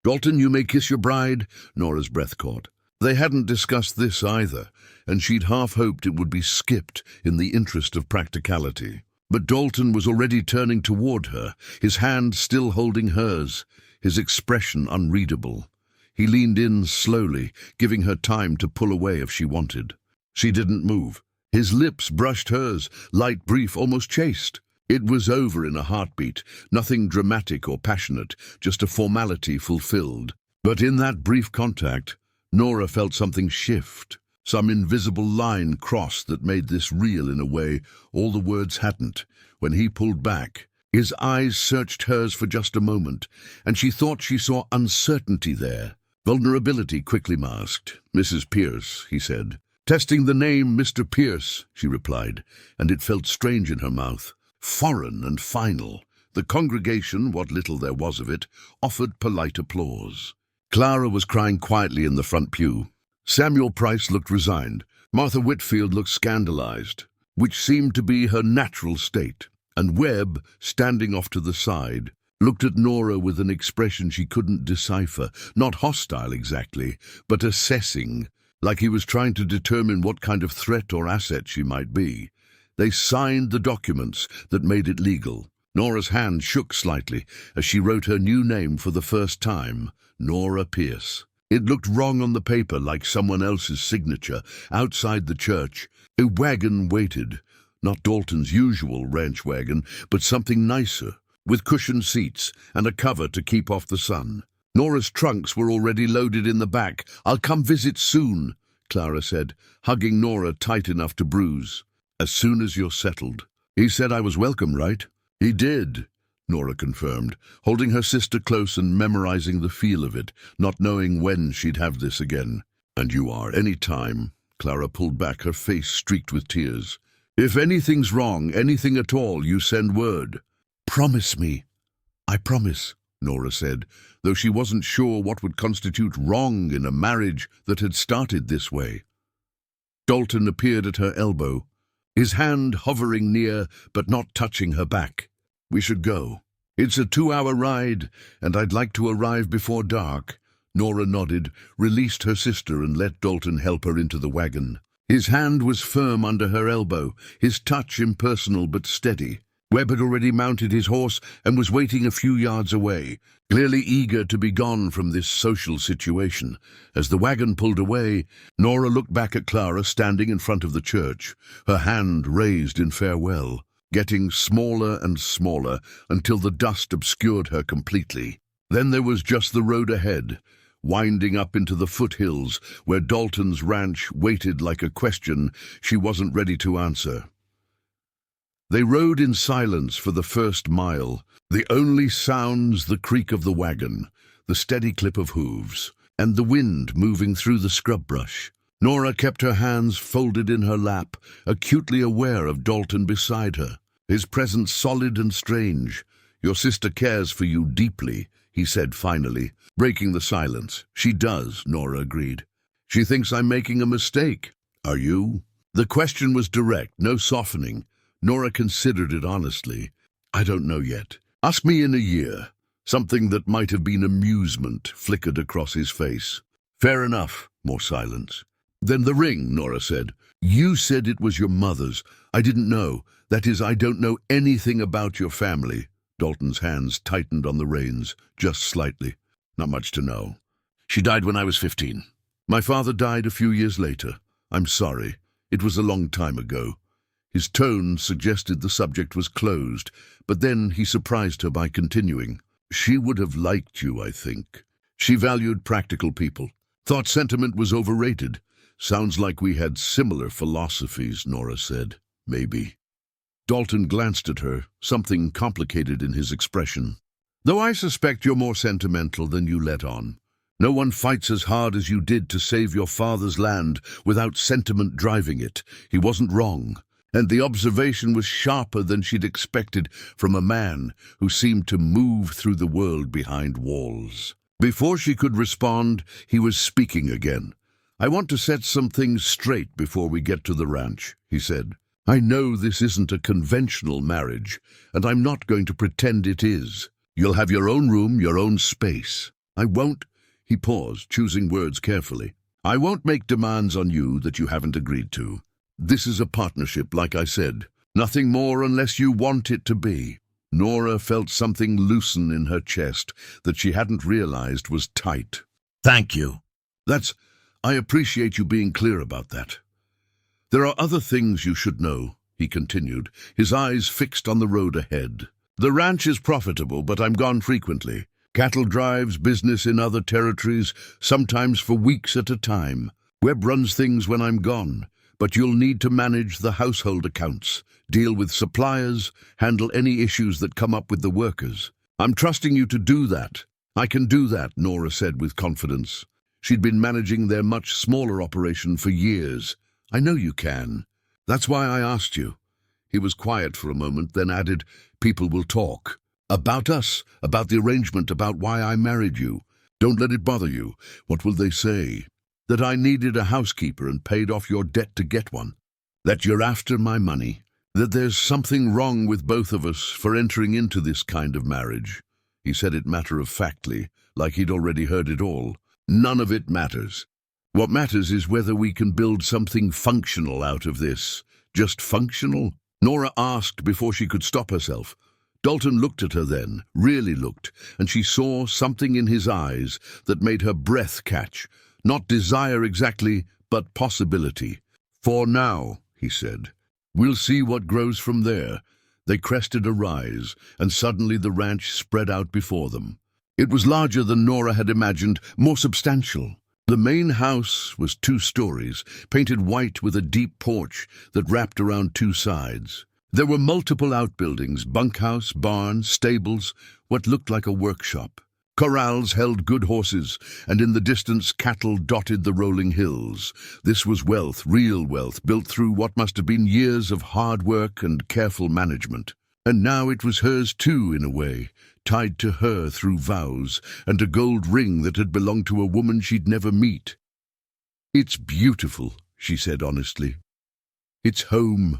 Dalton, you may kiss your bride. Nora's breath caught. They hadn't discussed this either, and she'd half hoped it would be skipped in the interest of practicality. But Dalton was already turning toward her, his hand still holding hers, his expression unreadable. He leaned in slowly, giving her time to pull away if she wanted. She didn't move. His lips brushed hers, light, brief, almost chaste. It was over in a heartbeat, nothing dramatic or passionate, just a formality fulfilled. But in that brief contact, Nora felt something shift. Some invisible line crossed that made this real in a way all the words hadn't. When he pulled back, his eyes searched hers for just a moment, and she thought she saw uncertainty there. Vulnerability quickly masked. "Mrs. Pierce," he said. "Testing the name Mr. Pierce," she replied, and it felt strange in her mouth. Foreign and final. The congregation, what little there was of it, offered polite applause. Clara was crying quietly in the front pew. Samuel Price looked resigned. Martha Whitfield looked scandalized, which seemed to be her natural state. And Webb, standing off to the side, looked at Nora with an expression she couldn't decipher, not hostile exactly, but assessing, like he was trying to determine what kind of threat or asset she might be. They signed the documents that made it legal. Nora's hand shook slightly as she wrote her new name for the first time, Nora Pierce. It looked wrong on the paper, like someone else's signature. Outside the church, a wagon waited, not Dalton's usual ranch wagon, but something nicer, with cushioned seats and a cover to keep off the sun. Nora's trunks were already loaded in the back. "I'll come visit soon," Clara said, hugging Nora tight enough to bruise. "As soon as you're settled." "He said I was welcome, right?" "He did," Nora confirmed, holding her sister close and memorizing the feel of it, not knowing when she'd have this again. "And you are, any time." Clara pulled back, her face streaked with tears. "If anything's wrong, anything at all, you send word." "Promise me." "I promise," Nora said, though she wasn't sure what would constitute wrong in a marriage that had started this way. Dalton appeared at her elbow, his hand hovering near but not touching her back. "We should go. It's a 2-hour ride, and I'd like to arrive before dark." Nora nodded, released her sister and let Dalton help her into the wagon. His hand was firm under her elbow, his touch impersonal but steady. Webb had already mounted his horse and was waiting a few yards away, clearly eager to be gone from this social situation. As the wagon pulled away, Nora looked back at Clara standing in front of the church, her hand raised in farewell, getting smaller and smaller until the dust obscured her completely. Then there was just the road ahead, winding up into the foothills where Dalton's ranch waited like a question she wasn't ready to answer. They rode in silence for the first mile, the only sounds the creak of the wagon, the steady clip of hooves, and the wind moving through the scrub brush. Nora kept her hands folded in her lap, acutely aware of Dalton beside her, his presence solid and strange. "Your sister cares for you deeply," he said finally, breaking the silence. "She does," Nora agreed. "She thinks I'm making a mistake. Are you?" The question was direct, no softening. Nora considered it honestly. "I don't know yet. Ask me in a year." Something that might have been amusement flickered across his face. "Fair enough." More silence. "Then the ring," Nora said. "You said it was your mother's. I didn't know. That is, I don't know anything about your family." Dalton's hands tightened on the reins, just slightly. "Not much to know. She died when I was 15. My father died a few years later. I'm sorry. It was a long time ago." His tone suggested the subject was closed, but then he surprised her by continuing. "She would have liked you, I think. She valued practical people. Thought sentiment was overrated. Sounds like we had similar philosophies," Nora said. "Maybe." Dalton glanced at her, something complicated in his expression. "Though I suspect you're more sentimental than you let on. No one fights as hard as you did to save your father's land without sentiment driving it. He wasn't wrong. And the observation was sharper than she'd expected from a man who seemed to move through the world behind walls. Before she could respond, he was speaking again. "I want to set some things straight before we get to the ranch," he said. "I know this isn't a conventional marriage, and I'm not going to pretend it is. You'll have your own room, your own space. I won't—" He paused, choosing words carefully. "I won't make demands on you that you haven't agreed to. This is a partnership, like I said. Nothing more unless you want it to be. Nora felt something loosen in her chest that she hadn't realized was tight. Thank you. I appreciate you being clear about that. There are other things you should know, he continued, his eyes fixed on the road ahead. The ranch is profitable, but I'm gone frequently. Cattle drives, business in other territories, sometimes for weeks at a time. Webb runs things when I'm gone, but you'll need to manage the household accounts, deal with suppliers, handle any issues that come up with the workers. I'm trusting you to do that. I can do that, Nora said with confidence. She'd been managing their much smaller operation for years. I know you can. That's why I asked you. He was quiet for a moment, then added, people will talk. About us, about the arrangement, about why I married you. Don't let it bother you. What will they say? That I needed a housekeeper and paid off your debt to get one. That you're after my money. That there's something wrong with both of us for entering into this kind of marriage. He said it matter-of-factly, like he'd already heard it all. None of it matters. What matters is whether we can build something functional out of this. Just functional? Nora asked before she could stop herself. Dalton looked at her then, really looked, and she saw something in his eyes that made her breath catch. Not desire exactly, but possibility. For now, he said. We'll see what grows from there. They crested a rise, and suddenly the ranch spread out before them. It was larger than Nora had imagined, more substantial. The main house was 2 stories, painted white with a deep porch that wrapped around 2 sides. There were multiple outbuildings, bunkhouse, barn, stables, what looked like a workshop. Corrals held good horses, and in the distance cattle dotted the rolling hills. This was wealth, real wealth, built through what must have been years of hard work and careful management. And now it was hers too, in a way, tied to her through vows, and a gold ring that had belonged to a woman she'd never meet. It's beautiful, she said honestly. It's home,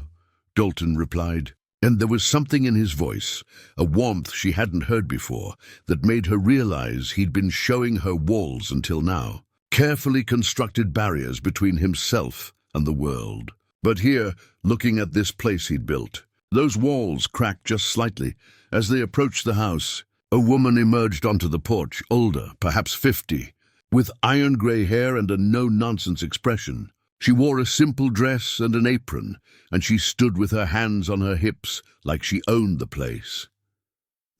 Dalton replied, and there was something in his voice, a warmth she hadn't heard before, that made her realize he'd been showing her walls until now, carefully constructed barriers between himself and the world. But here, looking at this place he'd built, those walls cracked just slightly. As they approached the house, a woman emerged onto the porch, older, perhaps 50, with iron-grey hair and a no-nonsense expression. She wore a simple dress and an apron, and she stood with her hands on her hips like she owned the place.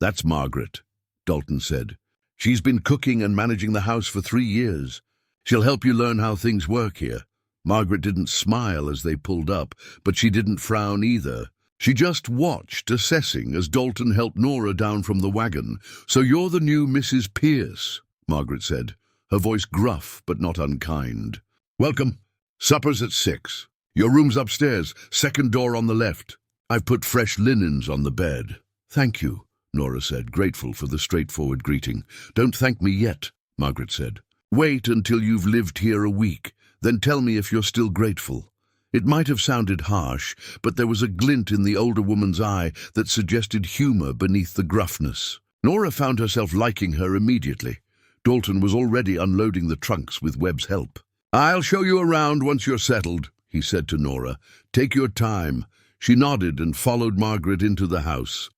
That's Margaret, Dalton said. She's been cooking and managing the house for 3 years. She'll help you learn how things work here. Margaret didn't smile as they pulled up, but she didn't frown either. She just watched, assessing, as Dalton helped Nora down from the wagon. So you're the new Mrs. Pierce, Margaret said, her voice gruff but not unkind. Welcome. Supper's at 6. Your room's upstairs, second door on the left. I've put fresh linens on the bed. Thank you, Nora said, grateful for the straightforward greeting. Don't thank me yet, Margaret said. Wait until you've lived here a week, then tell me if you're still grateful. It might have sounded harsh, but there was a glint in the older woman's eye that suggested humor beneath the gruffness. Nora found herself liking her immediately. Dalton was already unloading the trunks with Webb's help. I'll show you around once you're settled, he said to Nora. Take your time. She nodded and followed Margaret into the house,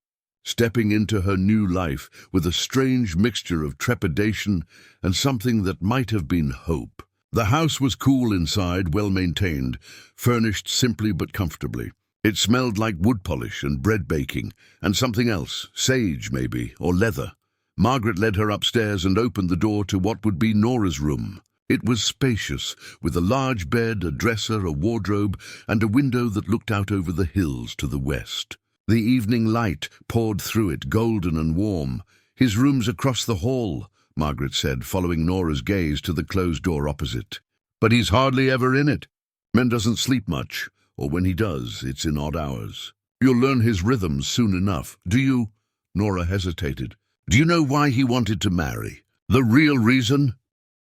stepping into her new life with a strange mixture of trepidation and something that might have been hope. The house was cool inside, well-maintained, furnished simply but comfortably. It smelled like wood polish and bread baking, and something else, sage maybe, or leather. Margaret led her upstairs and opened the door to what would be Nora's room. It was spacious, with a large bed, a dresser, a wardrobe, and a window that looked out over the hills to the west. The evening light poured through it, golden and warm. His room's across the hall, Margaret said, following Nora's gaze to the closed door opposite. But he's hardly ever in it. Man doesn't sleep much, or when he does, it's in odd hours. You'll learn his rhythms soon enough. Do you? Nora hesitated. Do you know why he wanted to marry? The real reason?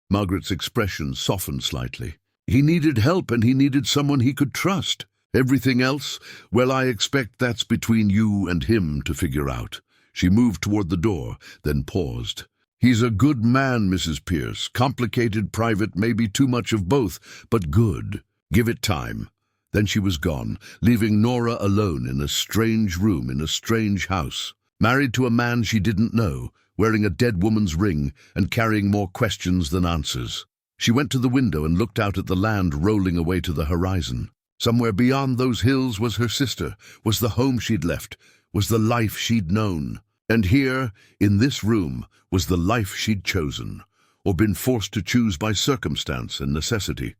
Margaret's expression softened slightly. He needed help, and he needed someone he could trust. Everything else, well, I expect that's between you and him to figure out. She moved toward the door, then paused. He's a good man, Mrs. Pierce. Complicated, private, maybe too much of both, but good. Give it time. Then she was gone, leaving Nora alone in a strange room in a strange house, married to a man she didn't know, wearing a dead woman's ring and carrying more questions than answers. She went to the window and looked out at the land rolling away to the horizon. Somewhere beyond those hills was her sister, was the home she'd left, was the life she'd known. And here, in this room, was the life she'd chosen, or been forced to choose by circumstance and necessity.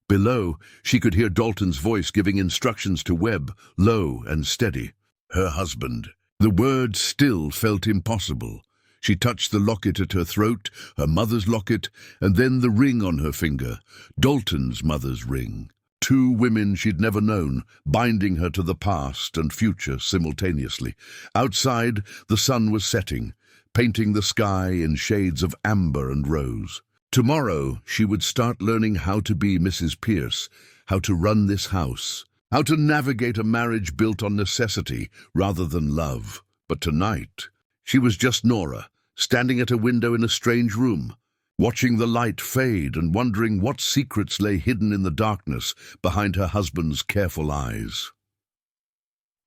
Below, she could hear Dalton's voice giving instructions to Webb, low and steady. Her husband. The word still felt impossible. She touched the locket at her throat, her mother's locket, and then the ring on her finger, Dalton's mother's ring. Two women she'd never known, binding her to the past and future simultaneously. Outside, the sun was setting, painting the sky in shades of amber and rose. Tomorrow, she would start learning how to be Mrs. Pierce, how to run this house, how to navigate a marriage built on necessity rather than love. But tonight, she was just Nora, standing at a window in a strange room, watching the light fade and wondering what secrets lay hidden in the darkness behind her husband's careful eyes.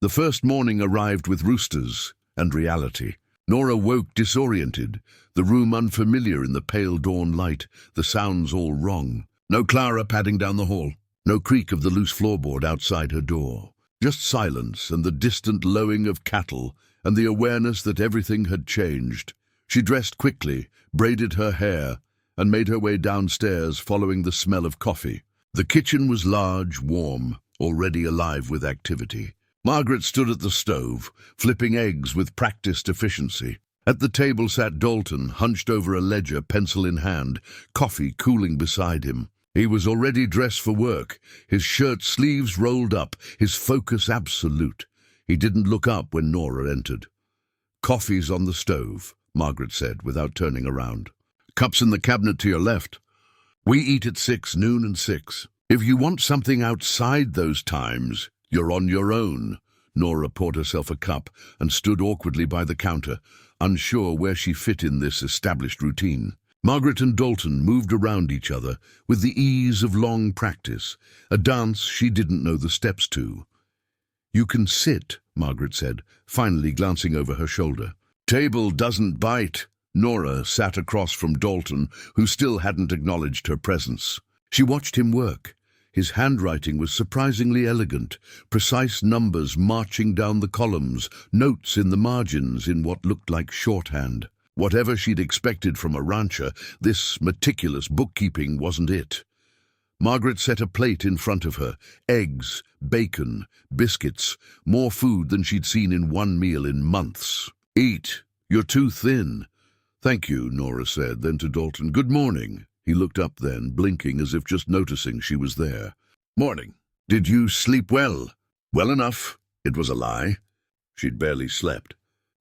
The first morning arrived with roosters and reality. Nora woke disoriented, the room unfamiliar in the pale dawn light, the sounds all wrong. No Clara padding down the hall, no creak of the loose floorboard outside her door. Just silence and the distant lowing of cattle and the awareness that everything had changed. She dressed quickly, braided her hair, and made her way downstairs following the smell of coffee. The kitchen was large, warm, already alive with activity. Margaret stood at the stove, flipping eggs with practiced efficiency. At the table sat Dalton, hunched over a ledger, pencil in hand, coffee cooling beside him. He was already dressed for work, his shirt sleeves rolled up, his focus absolute. He didn't look up when Nora entered. "Coffee's on the stove," Margaret said, without turning around. "Cups in the cabinet to your left. We eat at 6, noon and 6. If you want something outside those times, you're on your own." Nora poured herself a cup and stood awkwardly by the counter, unsure where she fit in this established routine. Margaret and Dalton moved around each other with the ease of long practice, a dance she didn't know the steps to. "You can sit," Margaret said, finally glancing over her shoulder. "Table doesn't bite." Nora sat across from Dalton, who still hadn't acknowledged her presence. She watched him work. His handwriting was surprisingly elegant, precise numbers marching down the columns, notes in the margins in what looked like shorthand. Whatever she'd expected from a rancher, this meticulous bookkeeping wasn't it. Margaret set a plate in front of her, eggs, bacon, biscuits, more food than she'd seen in one meal in months. "Eat, you're too thin." "Thank you," Nora said, then to Dalton, "Good morning." He looked up then, blinking as if just noticing she was there. "Morning. Did you sleep well?" "Well enough." It was a lie. She'd barely slept.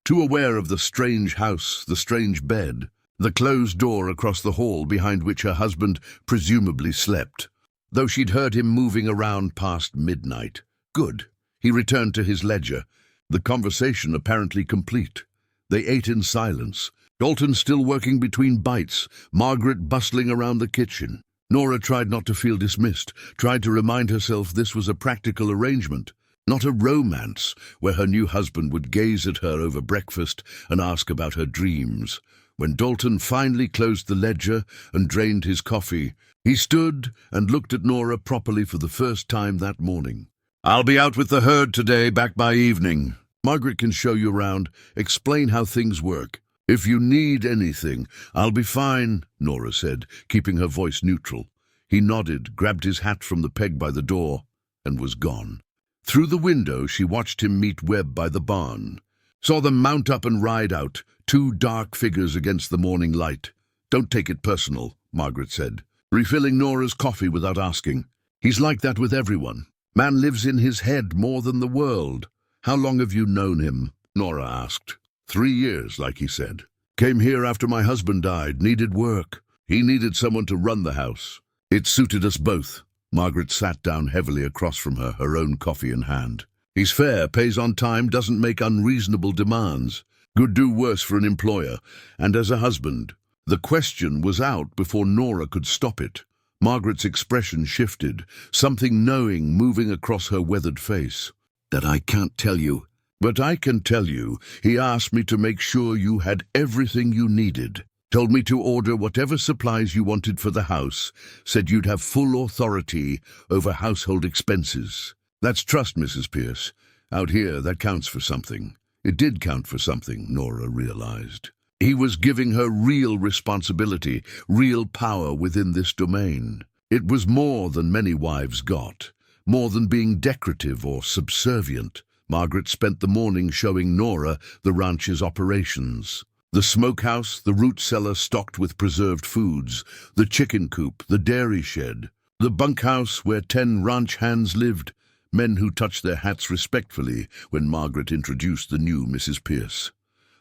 Too aware of the strange house, the strange bed, the closed door across the hall behind which her husband presumably slept, though she'd heard him moving around past midnight. Good. He returned to his ledger, the conversation apparently complete. They ate in silence, Dalton still working between bites, Margaret bustling around the kitchen. Nora tried not to feel dismissed, tried to remind herself this was a practical arrangement, not a romance where her new husband would gaze at her over breakfast and ask about her dreams. When Dalton finally closed the ledger and drained his coffee, he stood and looked at Nora properly for the first time that morning. "I'll be out with the herd today, back by evening. Margaret can show you around, explain how things work. If you need anything, I'll be fine," Nora said, keeping her voice neutral. He nodded, grabbed his hat from the peg by the door, and was gone. Through the window, she watched him meet Webb by the barn. Saw them mount up and ride out, two dark figures against the morning light. "Don't take it personal," Margaret said, refilling Nora's coffee without asking. "He's like that with everyone. Man lives in his head more than the world." "How long have you known him?" Nora asked. 3 years, like he said. "Came here after my husband died, needed work. He needed someone to run the house. It suited us both." Margaret sat down heavily across from her, her own coffee in hand. "He's fair, pays on time, doesn't make unreasonable demands. Could do worse for an employer, and as a husband." The question was out before Nora could stop it. Margaret's expression shifted, something knowing moving across her weathered face. "That I can't tell you. But I can tell you, he asked me to make sure you had everything you needed. Told me to order whatever supplies you wanted for the house, said you'd have full authority over household expenses. That's trust, Mrs. Pierce. Out here, that counts for something." It did count for something, Nora realized. He was giving her real responsibility, real power within this domain. It was more than many wives got, more than being decorative or subservient. Margaret spent the morning showing Nora the ranch's operations. The smokehouse, the root cellar stocked with preserved foods, the chicken coop, the dairy shed, the bunkhouse where 10 ranch hands lived, men who touched their hats respectfully when Margaret introduced the new Mrs. Pierce.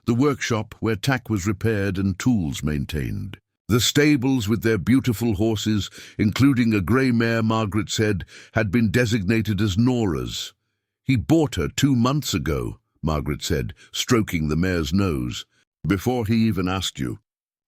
The workshop where tack was repaired and tools maintained. The stables with their beautiful horses, including a grey mare Margaret said had been designated as Nora's. "He bought her 2 months ago," Margaret said, stroking the mare's nose. "Before he even asked you.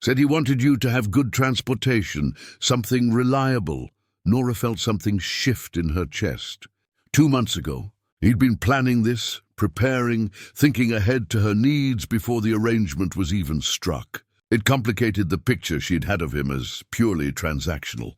Said he wanted you to have good transportation, something reliable." Nora felt something shift in her chest. 2 months ago, he'd been planning this, preparing, thinking ahead to her needs before the arrangement was even struck. It complicated the picture she'd had of him as purely transactional.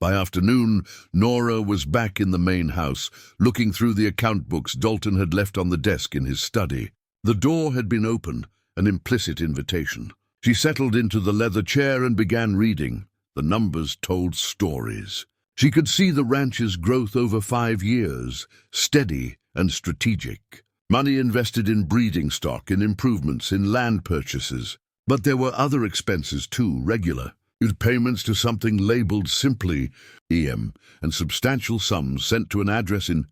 By afternoon, Nora was back in the main house, looking through the account books Dalton had left on the desk in his study. The door had been open, an implicit invitation. She settled into the leather chair and began reading. The numbers told stories. She could see the ranch's growth over 5 years, steady and strategic. Money invested in breeding stock, in improvements, in land purchases. But there were other expenses too, regular. Payments to something labeled simply EM, and substantial sums sent to an address in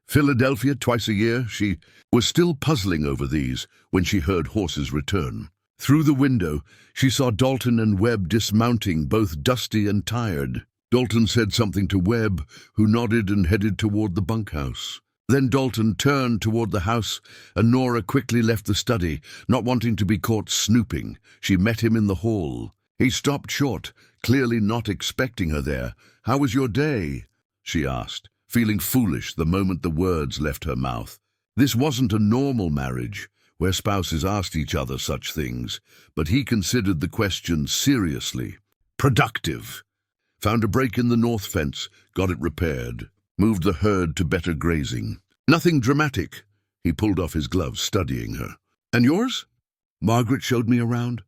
Philadelphia twice a year. She was still puzzling over these when she heard horses return. Through the window, she saw Dalton and Webb dismounting, both dusty and tired. Dalton said something to Webb, who nodded and headed toward the bunkhouse. Then Dalton turned toward the house, and Nora quickly left the study, not wanting to be caught snooping. She met him in the hall. He stopped short, clearly not expecting her there. "How was your day?" she asked, feeling foolish the moment the words left her mouth. This wasn't a normal marriage, where spouses asked each other such things, but he considered the question seriously. "Productive." Found a break in the north fence, got it repaired. Moved the herd to better grazing. "Nothing dramatic." He pulled off his gloves, studying her. "And yours?" Margaret showed me around.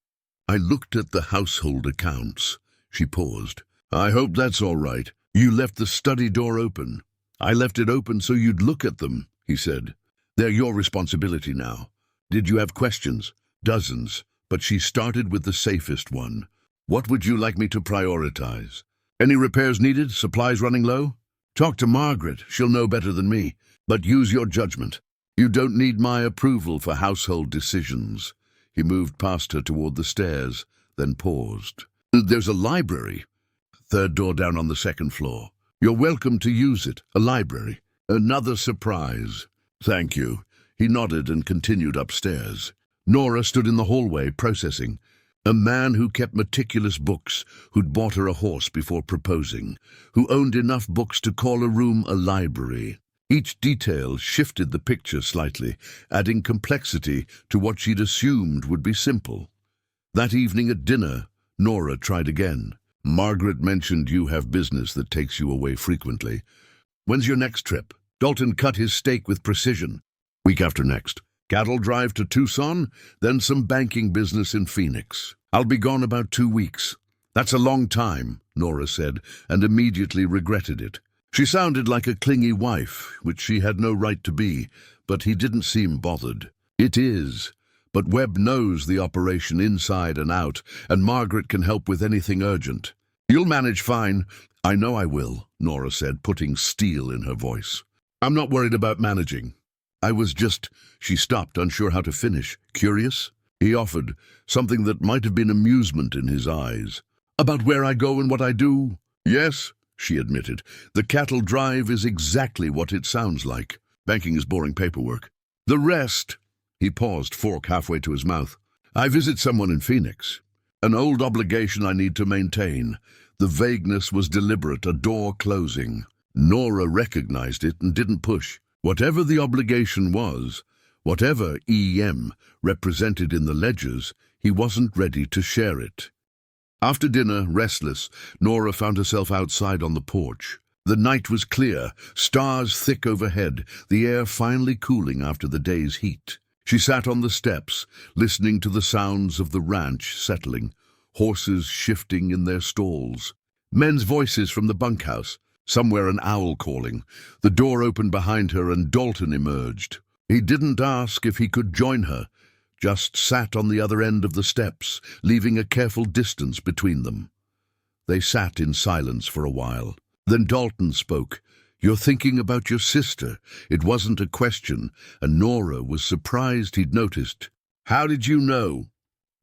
I looked at the household accounts. She paused. "I hope that's all right. You left the study door open." "I left it open so you'd look at them," he said. "They're your responsibility now. Did you have questions?" "Dozens, but she started with the safest one. What would you like me to prioritize? Any repairs needed? Supplies running low?" "Talk to Margaret. She'll know better than me. But use your judgment. You don't need my approval for household decisions." He moved past her toward the stairs, then paused. "There's a library. 3rd door down on the 2nd floor. You're welcome to use it. A library. Another surprise." "Thank you." He nodded and continued upstairs. Nora stood in the hallway, processing. A man who kept meticulous books, who'd bought her a horse before proposing, who owned enough books to call a room a library. Each detail shifted the picture slightly, adding complexity to what she'd assumed would be simple. That evening at dinner, Nora tried again. "Margaret mentioned you have business that takes you away frequently. When's your next trip?" Dalton cut his steak with precision. "Week after next. Cattle drive to Tucson, then some banking business in Phoenix. I'll be gone about 2 weeks." "That's a long time," Nora said, and immediately regretted it. She sounded like a clingy wife, which she had no right to be, but he didn't seem bothered. "It is. But Webb knows the operation inside and out, and Margaret can help with anything urgent." "You'll manage fine." "I know I will," Nora said, putting steel in her voice. "I'm not worried about managing. I was just—" She stopped, unsure how to finish. "Curious?" He offered, something that might have been amusement in his eyes. "About where I go and what I do?" "Yes," she admitted. "The cattle drive is exactly what it sounds like. Banking is boring paperwork. The rest—" He paused, fork halfway to his mouth. "I visit someone in Phoenix. An old obligation I need to maintain. The vagueness was deliberate, a door closing. Nora recognized it and didn't push. Whatever the obligation was, whatever EM represented in the ledgers, he wasn't ready to share it. After dinner, restless, Nora found herself outside on the porch. The night was clear, stars thick overhead, the air finally cooling after the day's heat. She sat on the steps, listening to the sounds of the ranch settling, horses shifting in their stalls. Men's voices from the bunkhouse, somewhere an owl calling. The door opened behind her and Dalton emerged. He didn't ask if he could join her, just sat on the other end of the steps, leaving a careful distance between them. They sat in silence for a while. Then Dalton spoke. "You're thinking about your sister." It wasn't a question, and Nora was surprised he'd noticed. "How did you know?"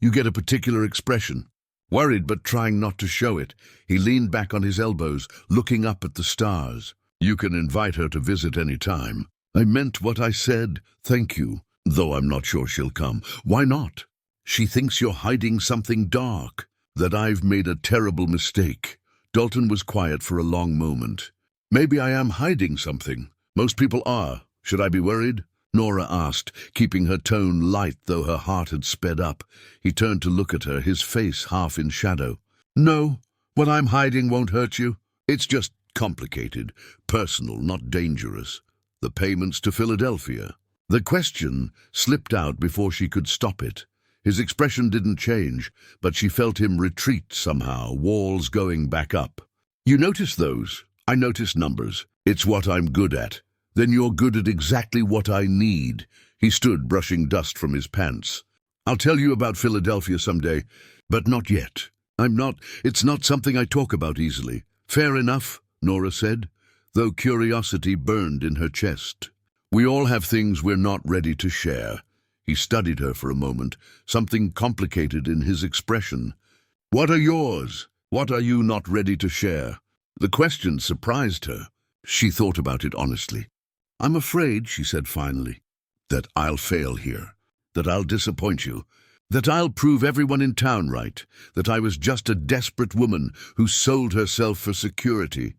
"You get a particular expression." Worried but trying not to show it, he leaned back on his elbows, looking up at the stars. "You can invite her to visit any time." "I meant what I said, thank you, though I'm not sure she'll come." "Why not?" "She thinks you're hiding something dark." "That I've made a terrible mistake." Dalton was quiet for a long moment. "Maybe I am hiding something. Most people are. Should I be worried?" Nora asked, keeping her tone light though her heart had sped up. He turned to look at her, his face half in shadow. "No, what I'm hiding won't hurt you. It's just complicated, personal, not dangerous. The payments to Philadelphia." The question slipped out before she could stop it. His expression didn't change, but she felt him retreat somehow, walls going back up. "You notice those?" "I notice numbers. It's what I'm good at." "Then you're good at exactly what I need." He stood, brushing dust from his pants. "I'll tell you about Philadelphia someday, but not yet. It's not something I talk about easily." "Fair enough," Nora said, though curiosity burned in her chest. "We all have things we're not ready to share." He studied her for a moment, something complicated in his expression. "What are yours? What are you not ready to share?" The question surprised her. She thought about it honestly. "I'm afraid," she said finally, "that I'll fail here, that I'll disappoint you, that I'll prove everyone in town right, that I was just a desperate woman who sold herself for security."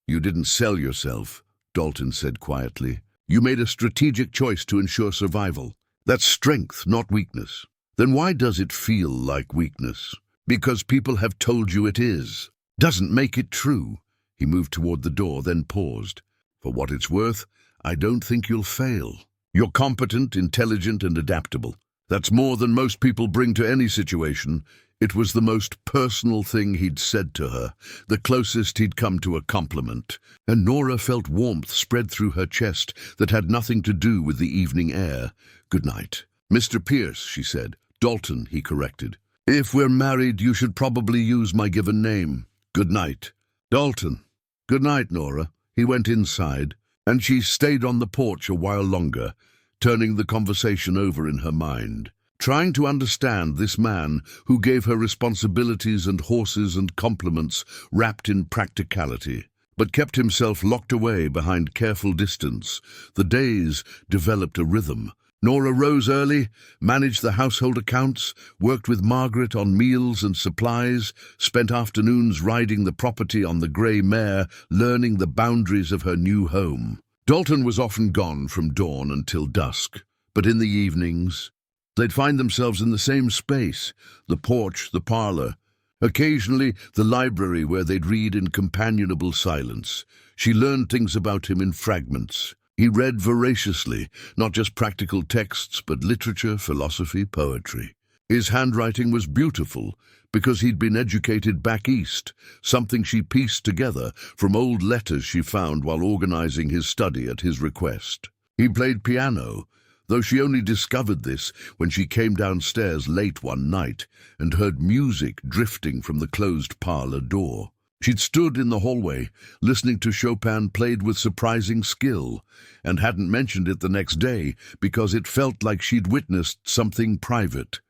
"You didn't sell yourself," Dalton said quietly. "You made a strategic choice to ensure survival. That's strength, not weakness." "Then why does it feel like weakness?" "Because people have told you it is. Doesn't make it true." He moved toward the door, then paused. "For what it's worth, I don't think you'll fail. You're competent, intelligent, and adaptable. That's more than most people bring to any situation." It was the most personal thing he'd said to her, the closest he'd come to a compliment, and Nora felt warmth spread through her chest that had nothing to do with the evening air. "Good night." "Mr. Pierce," she said. "Dalton," he corrected. "If we're married, you should probably use my given name." "Good night." "Dalton." "Good night, Nora." He went inside, and she stayed on the porch a while longer, turning the conversation over in her mind, trying to understand this man who gave her responsibilities and horses and compliments wrapped in practicality, but kept himself locked away behind careful distance. The days developed a rhythm. Nora rose early, managed the household accounts, worked with Margaret on meals and supplies, spent afternoons riding the property on the grey mare, learning the boundaries of her new home. Dalton was often gone from dawn until dusk, but in the evenings, they'd find themselves in the same space, the porch, the parlor, occasionally the library where they'd read in companionable silence. She learned things about him in fragments. He read voraciously, not just practical texts, but literature, philosophy, poetry. His handwriting was beautiful because he'd been educated back east, something she pieced together from old letters she found while organizing his study at his request. He played piano, though she only discovered this when she came downstairs late one night and heard music drifting from the closed parlor door. She'd stood in the hallway, listening to Chopin played with surprising skill, and hadn't mentioned it the next day because it felt like she'd witnessed something private.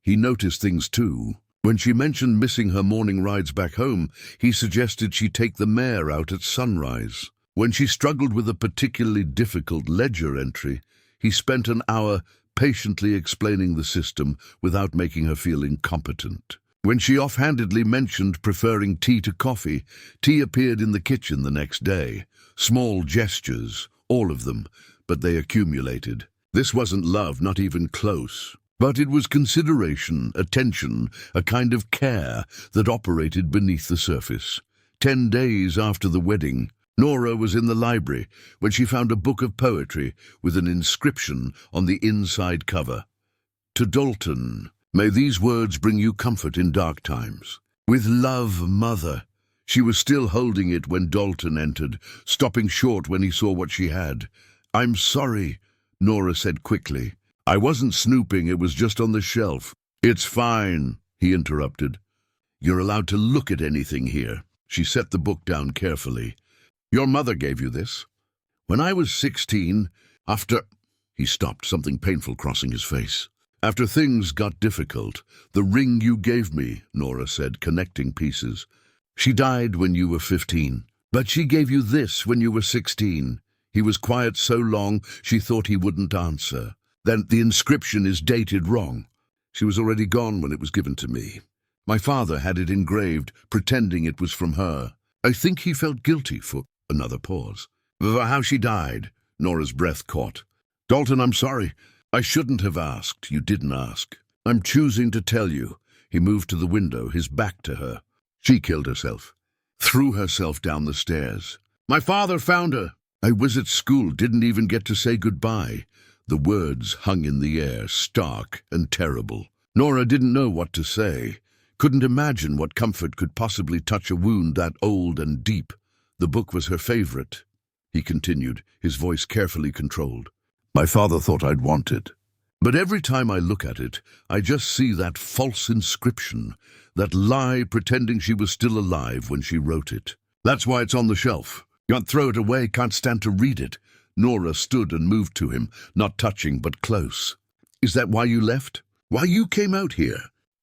He noticed things too. When she mentioned missing her morning rides back home, he suggested she take the mare out at sunrise. When she struggled with a particularly difficult ledger entry, he spent an hour patiently explaining the system without making her feel incompetent. When she offhandedly mentioned preferring tea to coffee, tea appeared in the kitchen the next day. Small gestures, all of them, but they accumulated. This wasn't love, not even close. But it was consideration, attention, a kind of care that operated beneath the surface. 10 days after the wedding, Nora was in the library when she found a book of poetry with an inscription on the inside cover. To Dalton, may these words bring you comfort in dark times. With love, Mother. She was still holding it when Dalton entered, stopping short when he saw what she had. I'm sorry, Nora said quickly. I wasn't snooping, it was just on the shelf. It's fine, he interrupted. You're allowed to look at anything here. She set the book down carefully. Your mother gave you this. When I was 16, after... He stopped, something painful crossing his face. After things got difficult, the ring you gave me, Nora said, connecting pieces. She died when you were 15, but she gave you this when you were 16. He was quiet so long, she thought he wouldn't answer. Then the inscription is dated wrong. She was already gone when it was given to me. My father had it engraved, pretending it was from her. I think he felt guilty for another pause. For how she died, Nora's breath caught. Dalton, I'm sorry. I shouldn't have asked. You didn't ask. I'm choosing to tell you. He moved to the window, his back to her. She killed herself. Threw herself down the stairs. My father found her. I was at school, didn't even get to say goodbye. The words hung in the air, stark and terrible. Nora didn't know what to say, couldn't imagine what comfort could possibly touch a wound that old and deep. The book was her favorite, he continued, his voice carefully controlled. My father thought I'd want it. But every time I look at it, I just see that false inscription, that lie pretending she was still alive when she wrote it. That's why it's on the shelf. Can't throw it away, can't stand to read it. Nora stood and moved to him, not touching but close. Is that why you left? Why you came out here?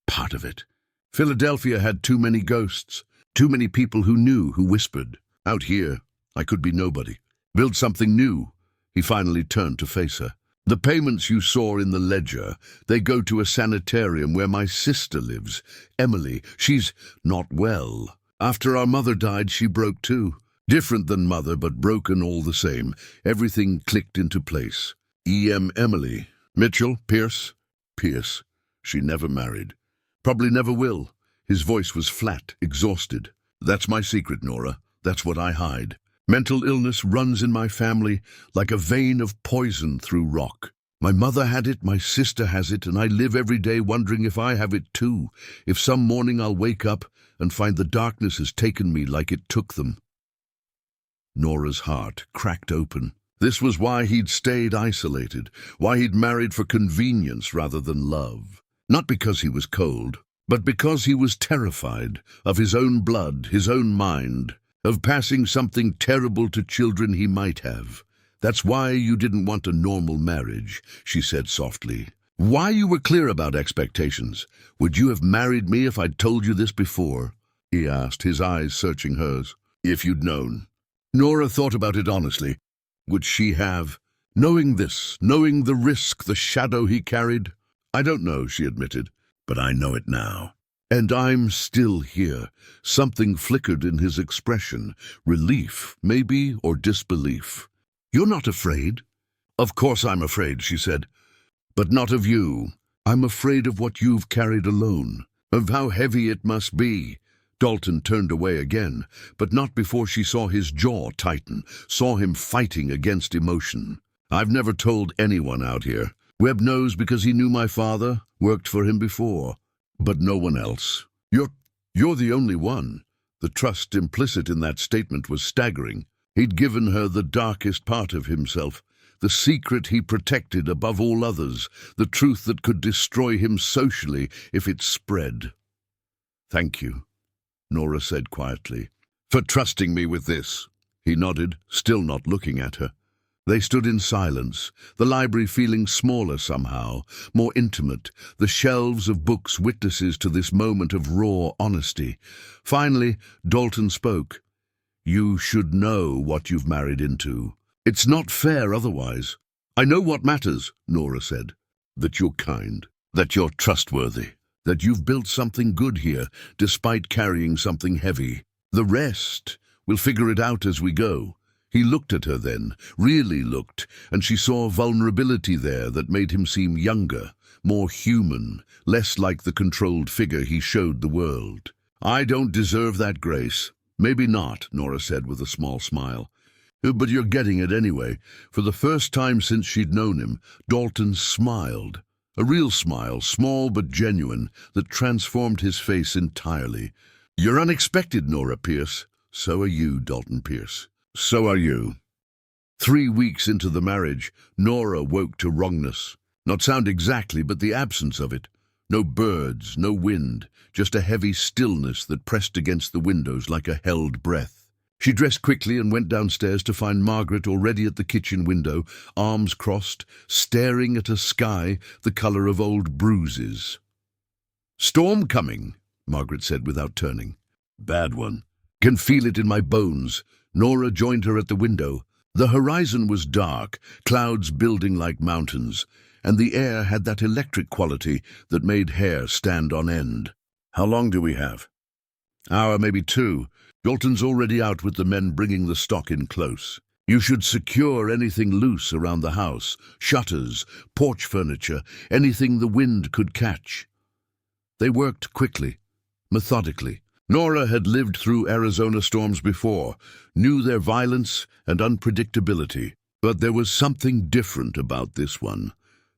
Part of it. Philadelphia had too many ghosts, too many people who knew, who whispered. Out here, I could be nobody. Build something new. He finally turned to face her. The payments you saw in the ledger, they go to a sanitarium where my sister lives. Emily, she's not well. After our mother died, she broke too. Different than Mother, but broken all the same. Everything clicked into place. Emily. Mitchell? Pierce? Pierce. She never married. Probably never will. His voice was flat, exhausted. That's my secret, Nora. That's what I hide. Mental illness runs in my family like a vein of poison through rock. My mother had it, my sister has it, and I live every day wondering if I have it too. If some morning I'll wake up and find the darkness has taken me like it took them. Nora's heart cracked open. This was why he'd stayed isolated, why he'd married for convenience rather than love. Not because he was cold, but because he was terrified of his own blood, his own mind, of passing something terrible to children he might have. That's why you didn't want a normal marriage, she said softly. Why you were clear about expectations. Would you have married me if I'd told you this before? He asked, his eyes searching hers. If you'd known. Nora thought about it honestly. Would she have? Knowing this, knowing the risk, the shadow he carried? I don't know, she admitted, but I know it now. And I'm still here. Something flickered in his expression. Relief, maybe, or disbelief. You're not afraid? Of course I'm afraid, she said. But not of you. I'm afraid of what you've carried alone, of how heavy it must be. Dalton turned away again, but not before she saw his jaw tighten, saw him fighting against emotion. I've never told anyone out here. Webb knows because he knew my father, worked for him before. But no one else. You're the only one. The trust implicit in that statement was staggering. He'd given her the darkest part of himself, the secret he protected above all others, the truth that could destroy him socially if it spread. Thank you, Nora said quietly, for trusting me with this. He nodded, still not looking at her. They stood in silence, the library feeling smaller somehow, more intimate, the shelves of books witnesses to this moment of raw honesty. Finally, Dalton spoke. You should know what you've married into. It's not fair otherwise. I know what matters, Nora said. That you're kind, that you're trustworthy, that you've built something good here, despite carrying something heavy. The rest, we'll figure it out as we go." He looked at her then, really looked, and she saw vulnerability there that made him seem younger, more human, less like the controlled figure he showed the world. "I don't deserve that, Grace." "Maybe not," Nora said with a small smile. "But you're getting it anyway." For the first time since she'd known him, Dalton smiled. A real smile, small but genuine, that transformed his face entirely. "You're unexpected, Nora Pierce." "So are you, Dalton Pierce." "So are you." 3 weeks into the marriage, Nora woke to wrongness. Not sound exactly, but the absence of it. No birds, no wind, just a heavy stillness that pressed against the windows like a held breath. She dressed quickly and went downstairs to find Margaret already at the kitchen window, arms crossed, staring at a sky the color of old bruises. "Storm coming," Margaret said without turning. "Bad one. Can feel it in my bones." Nora joined her at the window. The horizon was dark, clouds building like mountains, and the air had that electric quality that made hair stand on end. "How long do we have?" "Hour, maybe 2. Dalton's already out with the men bringing the stock in close. You should secure anything loose around the house, shutters, porch furniture, anything the wind could catch." They worked quickly, methodically. Nora had lived through Arizona storms before, knew their violence and unpredictability. But there was something different about this one.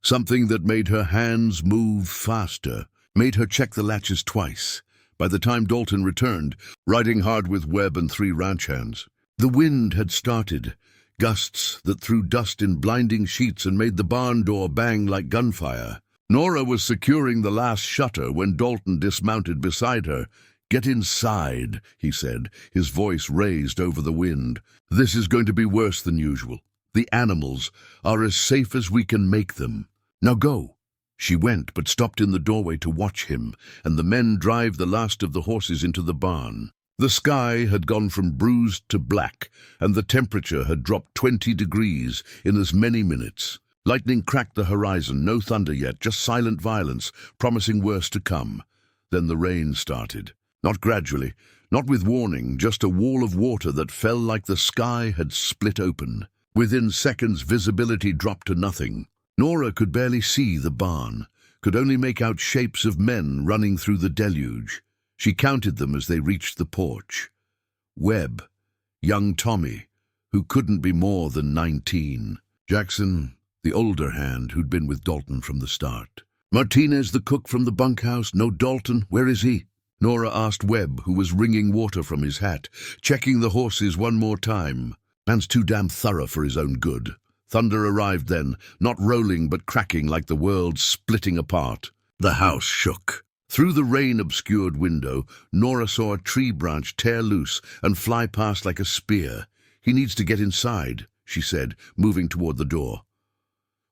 Something that made her hands move faster, made her check the latches twice. By the time Dalton returned, riding hard with Webb and 3 ranch hands, the wind had started, gusts that threw dust in blinding sheets and made the barn door bang like gunfire. Nora was securing the last shutter when Dalton dismounted beside her. "Get inside," he said, his voice raised over the wind. "This is going to be worse than usual. The animals are as safe as we can make them. Now go." She went, but stopped in the doorway to watch him, and the men drive the last of the horses into the barn. The sky had gone from bruised to black, and the temperature had dropped 20 degrees in as many minutes. Lightning cracked the horizon, no thunder yet, just silent violence, promising worse to come. Then the rain started. Not gradually, not with warning, just a wall of water that fell like the sky had split open. Within seconds, visibility dropped to nothing. Nora could barely see the barn, could only make out shapes of men running through the deluge. She counted them as they reached the porch. Webb, young Tommy, who couldn't be more than 19. Jackson, the older hand who'd been with Dalton from the start. Martinez, the cook from the bunkhouse. No Dalton, where is he? Nora asked Webb, who was wringing water from his hat, checking the horses one more time. Man's too damn thorough for his own good. Thunder arrived then, not rolling but cracking like the world splitting apart. The house shook. Through the rain-obscured window, Nora saw a tree branch tear loose and fly past like a spear. "He needs to get inside," she said, moving toward the door.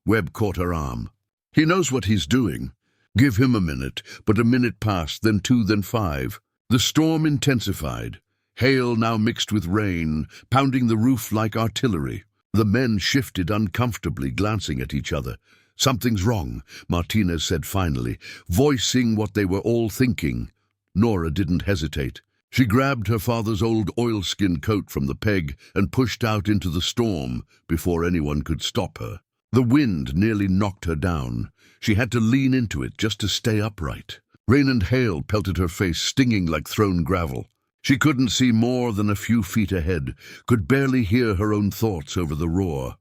Webb caught her arm. "He knows what he's doing. Give him a minute," but a minute passed, then 2, then 5. The storm intensified. Hail now mixed with rain, pounding the roof like artillery. The men shifted uncomfortably, glancing at each other. "Something's wrong," Martinez said finally, voicing what they were all thinking. Nora didn't hesitate. She grabbed her father's old oilskin coat from the peg and pushed out into the storm before anyone could stop her. The wind nearly knocked her down. She had to lean into it just to stay upright. Rain and hail pelted her face, stinging like thrown gravel. She couldn't see more than a few feet ahead, could barely hear her own thoughts over the roar.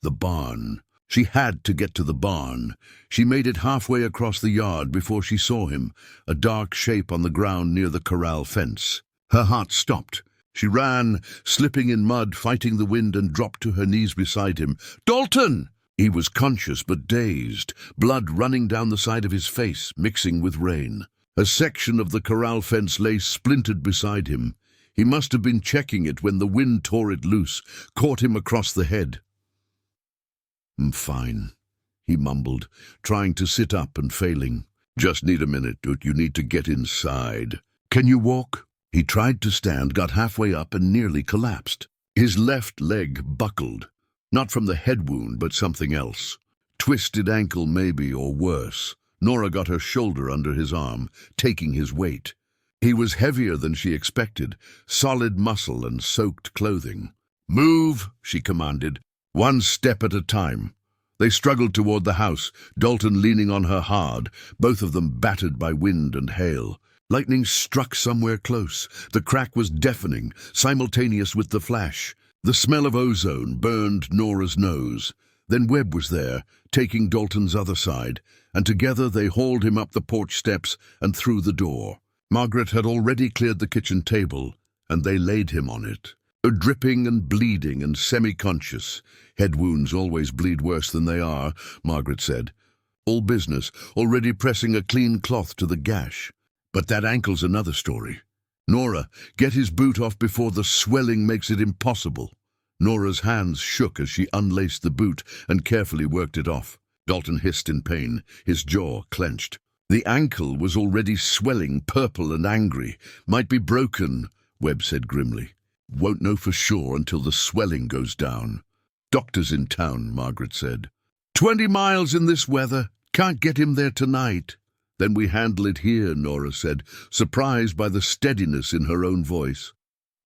The barn. She had to get to the barn. She made it halfway across the yard before she saw him, a dark shape on the ground near the corral fence. Her heart stopped. She ran, slipping in mud, fighting the wind, and dropped to her knees beside him. "Dalton!" He was conscious but dazed, blood running down the side of his face, mixing with rain. A section of the corral fence lay splintered beside him. He must have been checking it when the wind tore it loose, caught him across the head. "I'm fine," he mumbled, trying to sit up and failing. "Just need a minute, dude. You need to get inside." "Can you walk?" He tried to stand, got halfway up, and nearly collapsed. His left leg buckled. Not from the head wound, but something else. Twisted ankle maybe, or worse. Nora got her shoulder under his arm, taking his weight. He was heavier than she expected, solid muscle and soaked clothing. "Move," she commanded, "one step at a time." They struggled toward the house, Dalton leaning on her hard, both of them battered by wind and hail. Lightning struck somewhere close. The crack was deafening, simultaneous with the flash. The smell of ozone burned Nora's nose. Then Webb was there, taking Dalton's other side, and together they hauled him up the porch steps and through the door. Margaret had already cleared the kitchen table, and they laid him on it. Dripping and bleeding and semi-conscious. "Head wounds always bleed worse than they are," Margaret said. "All business, already pressing a clean cloth to the gash. But that ankle's another story. Nora, get his boot off before the swelling makes it impossible." Nora's hands shook as she unlaced the boot and carefully worked it off. Dalton hissed in pain, his jaw clenched. The ankle was already swelling, purple and angry. "Might be broken," Webb said grimly. "Won't know for sure until the swelling goes down." "Doctor's in town," Margaret said. 20 miles in this weather. Can't get him there tonight." "Then we handle it here," Nora said, surprised by the steadiness in her own voice.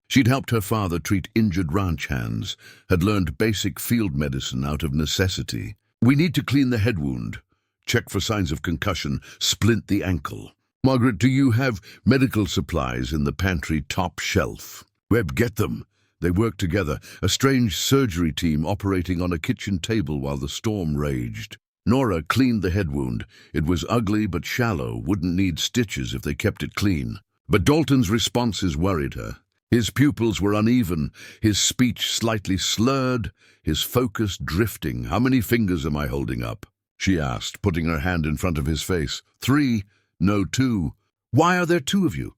She'd helped her father treat injured ranch hands, had learned basic field medicine out of necessity. "We need to clean the head wound. Check for signs of concussion, splint the ankle. Margaret, do you have medical supplies in the pantry top shelf?" "Webb, get them." They worked together, a strange surgery team operating on a kitchen table while the storm raged. Nora cleaned the head wound. It was ugly but shallow, wouldn't need stitches if they kept it clean. But Dalton's responses worried her. His pupils were uneven, his speech slightly slurred, his focus drifting. "How many fingers am I holding up?" she asked, putting her hand in front of his face. 3. "No, 2. "Why are there 2 of you?"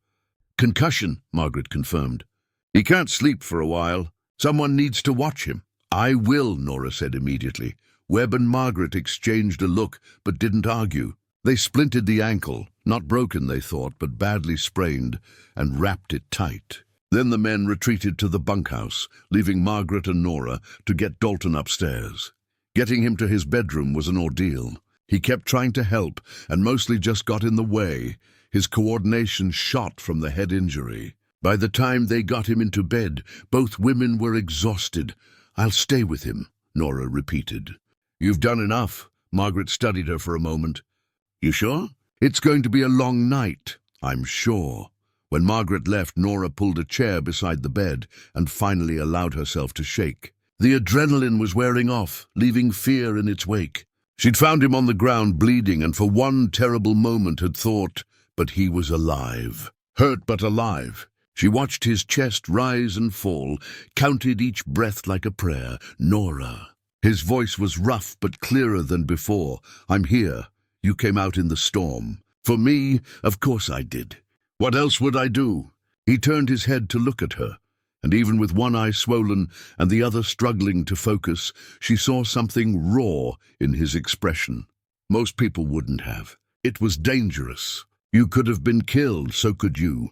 "Concussion," Margaret confirmed. "He can't sleep for a while. Someone needs to watch him." "I will," Nora said immediately. Webb and Margaret exchanged a look, but didn't argue. They splinted the ankle, not broken, they thought, but badly sprained, and wrapped it tight. Then the men retreated to the bunkhouse, leaving Margaret and Nora to get Dalton upstairs. Getting him to his bedroom was an ordeal. He kept trying to help, and mostly just got in the way. His coordination shot from the head injury. By the time they got him into bed, both women were exhausted. "I'll stay with him," Nora repeated. "You've done enough." Margaret studied her for a moment. "You sure?" "It's going to be a long night." "I'm sure." When Margaret left, Nora pulled a chair beside the bed and finally allowed herself to shake. The adrenaline was wearing off, leaving fear in its wake. She'd found him on the ground bleeding and for one terrible moment had thought, but he was alive. Hurt but alive. She watched his chest rise and fall, counted each breath like a prayer. "Nora." His voice was rough but clearer than before. "I'm here. You came out in the storm." "For me, of course I did. What else would I do?" He turned his head to look at her, and even with one eye swollen and the other struggling to focus, she saw something raw in his expression. Most people wouldn't have. "It was dangerous. You could have been killed, so could you.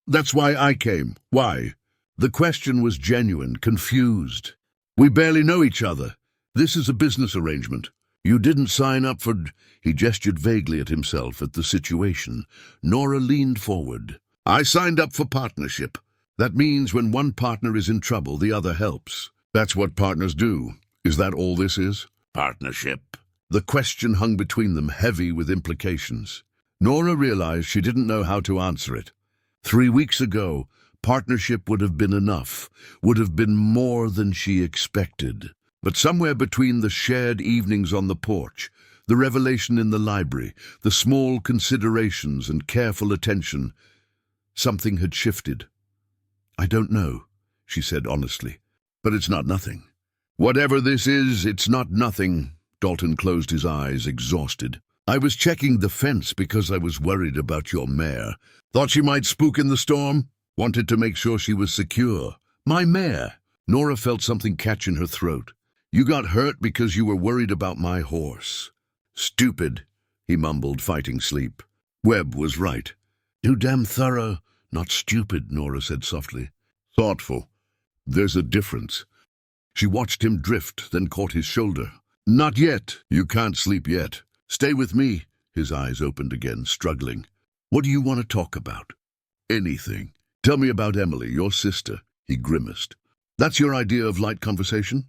That's why I came." "Why?" The question was genuine, confused. "We barely know each other. This is a business arrangement. You didn't sign up for—" He gestured vaguely at himself, at the situation. Nora leaned forward. "I signed up for partnership. That means when one partner is in trouble, the other helps. That's what partners do. Is that all this is? Partnership?" The question hung between them, heavy with implications. Nora realized she didn't know how to answer it. 3 weeks ago, partnership would have been enough, would have been more than she expected. But somewhere between the shared evenings on the porch, the revelation in the library, the small considerations and careful attention, something had shifted. "I don't know," she said honestly, "but it's not nothing." "Whatever this is, it's not nothing." Dalton closed his eyes, exhausted. "I was checking the fence because I was worried about your mare. Thought she might spook in the storm. Wanted to make sure she was secure." "My mare?" Nora felt something catch in her throat. "You got hurt because you were worried about my horse." "Stupid," he mumbled, fighting sleep. Webb was right. "Too damn thorough, not stupid," Nora said softly. "Thoughtful. There's a difference." She watched him drift, then caught his shoulder. "Not yet. You can't sleep yet. Stay with me." His eyes opened again, struggling. What do you want to talk about? Anything. Tell me about Emily, your sister. He grimaced. That's your idea of light conversation?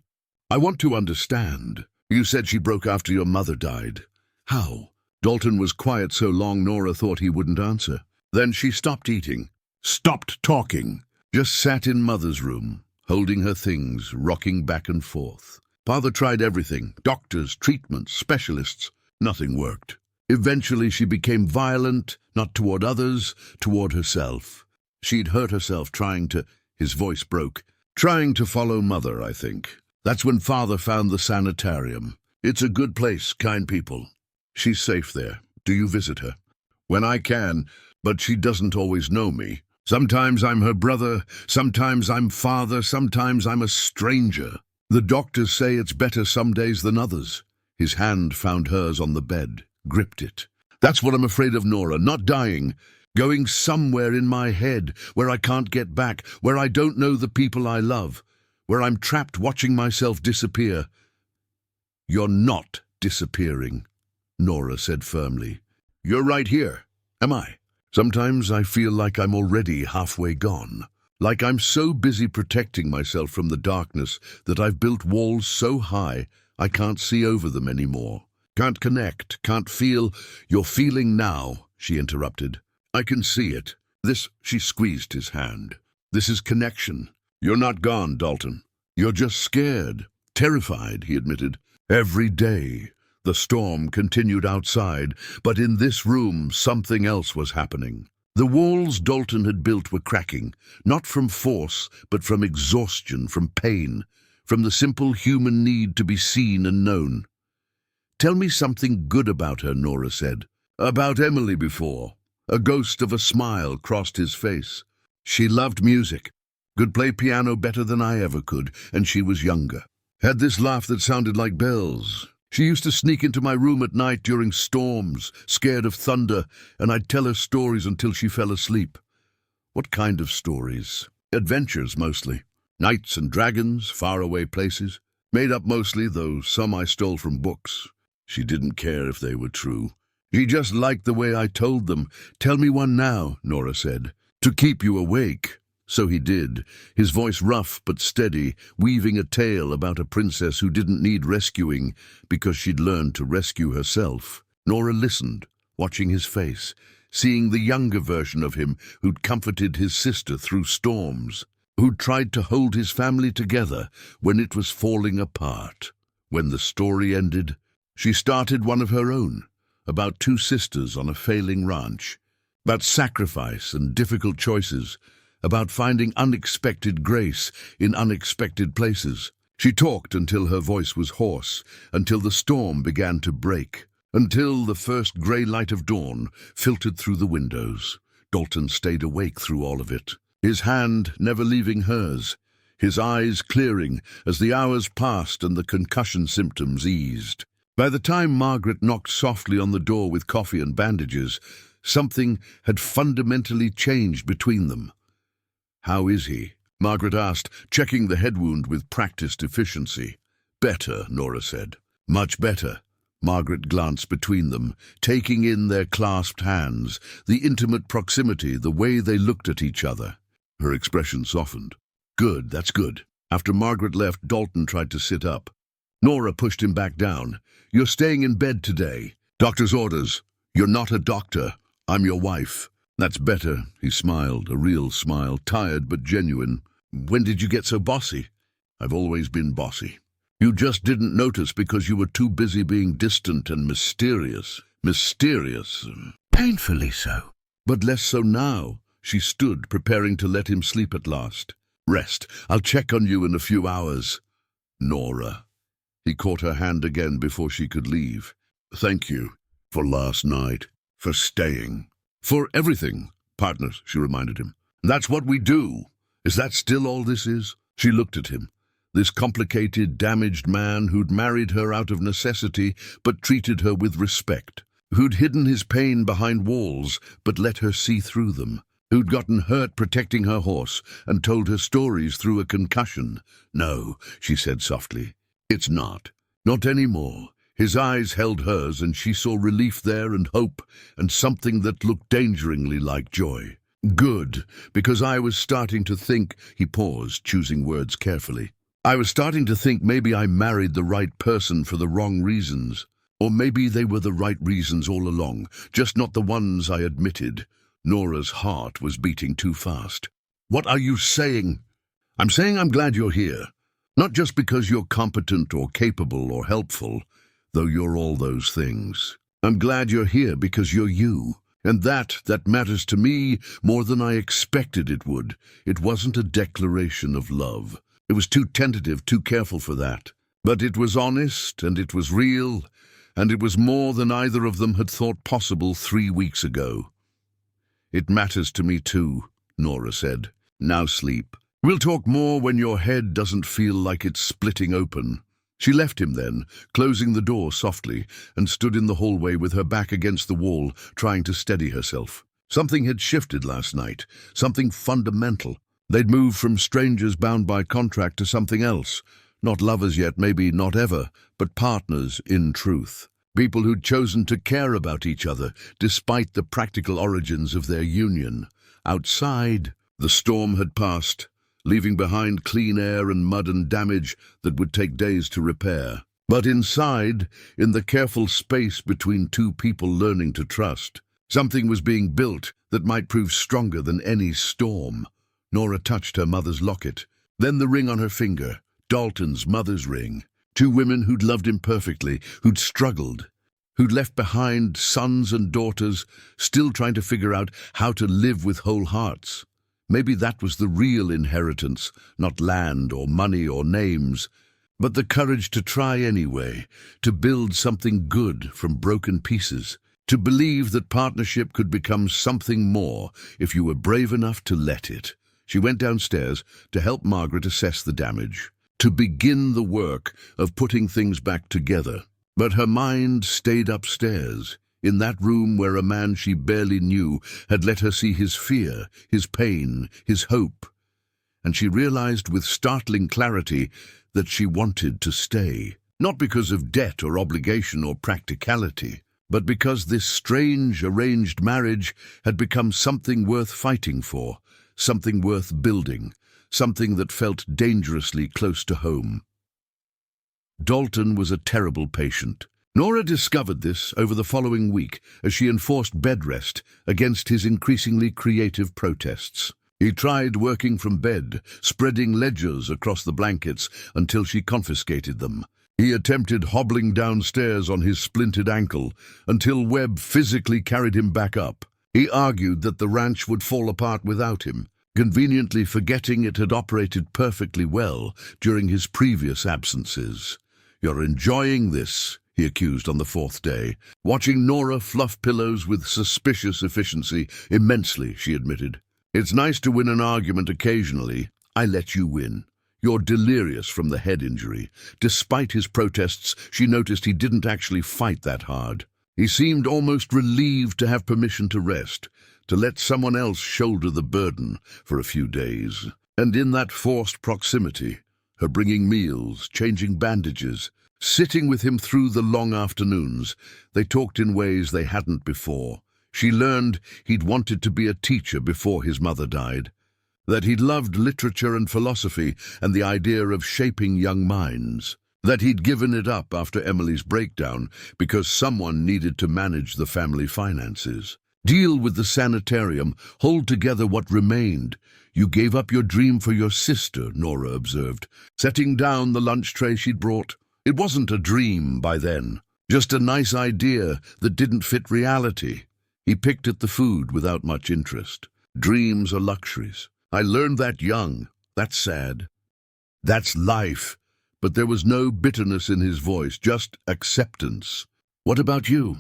I want to understand. You said she broke after your mother died. How? Dalton was quiet so long Nora thought he wouldn't answer. Then she stopped eating, stopped talking, just sat in Mother's room, holding her things, rocking back and forth. Father tried everything, doctors, treatments, specialists. Nothing worked. Eventually she became violent, not toward others, toward herself. She'd hurt herself trying to, his voice broke, trying to follow Mother, I think. That's when Father found the sanitarium. It's a good place, kind people. She's safe there. Do you visit her? When I can, but she doesn't always know me. Sometimes I'm her brother, sometimes I'm father, sometimes I'm a stranger. The doctors say it's better some days than others. His hand found hers on the bed, gripped it. That's what I'm afraid of, Nora, not dying. Going somewhere in my head, where I can't get back, where I don't know the people I love, where I'm trapped watching myself disappear. You're not disappearing, Nora said firmly. You're right here. Am I? Sometimes I feel like I'm already halfway gone. Like I'm so busy protecting myself from the darkness that I've built walls so high I can't see over them anymore. Can't connect, can't feel. You're feeling now, she interrupted. I can see it. She squeezed his hand. This is connection. You're not gone, Dalton. You're just scared. Terrified, he admitted. Every day. The storm continued outside, but in this room something else was happening. The walls Dalton had built were cracking, not from force, but from exhaustion, from pain, from the simple human need to be seen and known. Tell me something good about her, Nora said. About Emily before. A ghost of a smile crossed his face. She loved music, could play piano better than I ever could, and she was younger. Had this laugh that sounded like bells. She used to sneak into my room at night during storms, scared of thunder, and I'd tell her stories until she fell asleep. What kind of stories? Adventures, mostly. Knights and dragons, faraway places. Made up mostly, though some I stole from books. She didn't care if they were true. She just liked the way I told them. Tell me one now, Nora said. To keep you awake. So he did, his voice rough but steady, weaving a tale about a princess who didn't need rescuing because she'd learned to rescue herself. Nora listened, watching his face, seeing the younger version of him who'd comforted his sister through storms, who'd tried to hold his family together when it was falling apart. When the story ended, she started one of her own, about two sisters on a failing ranch, about sacrifice and difficult choices, about finding unexpected grace in unexpected places. She talked until her voice was hoarse, until the storm began to break, until the first grey light of dawn filtered through the windows. Dalton stayed awake through all of it, his hand never leaving hers, his eyes clearing as the hours passed and the concussion symptoms eased. By the time Margaret knocked softly on the door with coffee and bandages, something had fundamentally changed between them. How is he? Margaret asked, checking the head wound with practiced efficiency. Better, Nora said. Much better. Margaret glanced between them, taking in their clasped hands, the intimate proximity, the way they looked at each other. Her expression softened. Good, that's good. After Margaret left, Dalton tried to sit up. Nora pushed him back down. You're staying in bed today. Doctor's orders. You're not a doctor. I'm your wife. That's better, he smiled, a real smile, tired but genuine. When did you get so bossy? I've always been bossy. You just didn't notice because you were too busy being distant and mysterious. Mysterious. Painfully so. But less so now. She stood, preparing to let him sleep at last. Rest. I'll check on you in a few hours. Nora. He caught her hand again before she could leave. Thank you for last night, for staying. For everything, partners, she reminded him. That's what we do. Is that still all this is? She looked at him. This complicated, damaged man who'd married her out of necessity but treated her with respect, who'd hidden his pain behind walls but let her see through them, who'd gotten hurt protecting her horse and told her stories through a concussion. No, she said softly. It's not. Not anymore. His eyes held hers, and she saw relief there and hope and something that looked dangeringly like joy. Good, because I was starting to think, he paused, choosing words carefully. I was starting to think maybe I married the right person for the wrong reasons. Or maybe they were the right reasons all along, just not the ones I admitted. Nora's heart was beating too fast. What are you saying? I'm saying I'm glad you're here. Not just because you're competent or capable or helpful, though you're all those things. I'm glad you're here because you're you. And that matters to me more than I expected it would. It wasn't a declaration of love. It was too tentative, too careful for that. But it was honest, and it was real, and it was more than either of them had thought possible 3 weeks ago. It matters to me too, Nora said. Now sleep. We'll talk more when your head doesn't feel like it's splitting open. She left him then, closing the door softly, and stood in the hallway with her back against the wall, trying to steady herself. Something had shifted last night, something fundamental. They'd moved from strangers bound by contract to something else. Not lovers yet, maybe not ever, but partners in truth. People who'd chosen to care about each other, despite the practical origins of their union. Outside, the storm had passed, leaving behind clean air and mud and damage that would take days to repair. But inside, in the careful space between two people learning to trust, something was being built that might prove stronger than any storm. Nora touched her mother's locket, then the ring on her finger, Dalton's mother's ring. 2 women who'd loved him perfectly, who'd struggled, who'd left behind sons and daughters, still trying to figure out how to live with whole hearts. Maybe that was the real inheritance, not land or money or names, but the courage to try anyway, to build something good from broken pieces, to believe that partnership could become something more if you were brave enough to let it. She went downstairs to help Margaret assess the damage, to begin the work of putting things back together. But her mind stayed upstairs, in that room where a man she barely knew had let her see his fear, his pain, his hope. And she realized with startling clarity that she wanted to stay, not because of debt or obligation or practicality, but because this strange arranged marriage had become something worth fighting for, something worth building, something that felt dangerously close to home. Dalton was a terrible patient. Nora discovered this over the following week as she enforced bed rest against his increasingly creative protests. He tried working from bed, spreading ledgers across the blankets until she confiscated them. He attempted hobbling downstairs on his splintered ankle until Webb physically carried him back up. He argued that the ranch would fall apart without him, conveniently forgetting it had operated perfectly well during his previous absences. "You're enjoying this," he accused on the 4th day, watching Nora fluff pillows with suspicious efficiency. "Immensely," she admitted. "It's nice to win an argument occasionally. I let you win. You're delirious from the head injury." Despite his protests, she noticed he didn't actually fight that hard. He seemed almost relieved to have permission to rest, to let someone else shoulder the burden for a few days. And in that forced proximity, her bringing meals, changing bandages, sitting with him through the long afternoons, they talked in ways they hadn't before. She learned he'd wanted to be a teacher before his mother died, that he'd loved literature and philosophy and the idea of shaping young minds, that he'd given it up after Emily's breakdown because someone needed to manage the family finances. Deal with the sanitarium, hold together what remained. "You gave up your dream for your sister," Nora observed, setting down the lunch tray she'd brought. It wasn't a dream by then, just a nice idea that didn't fit reality. He picked at the food without much interest. "Dreams are luxuries. I learned that young. That's sad. That's life." But there was no bitterness in his voice, just acceptance. "What about you?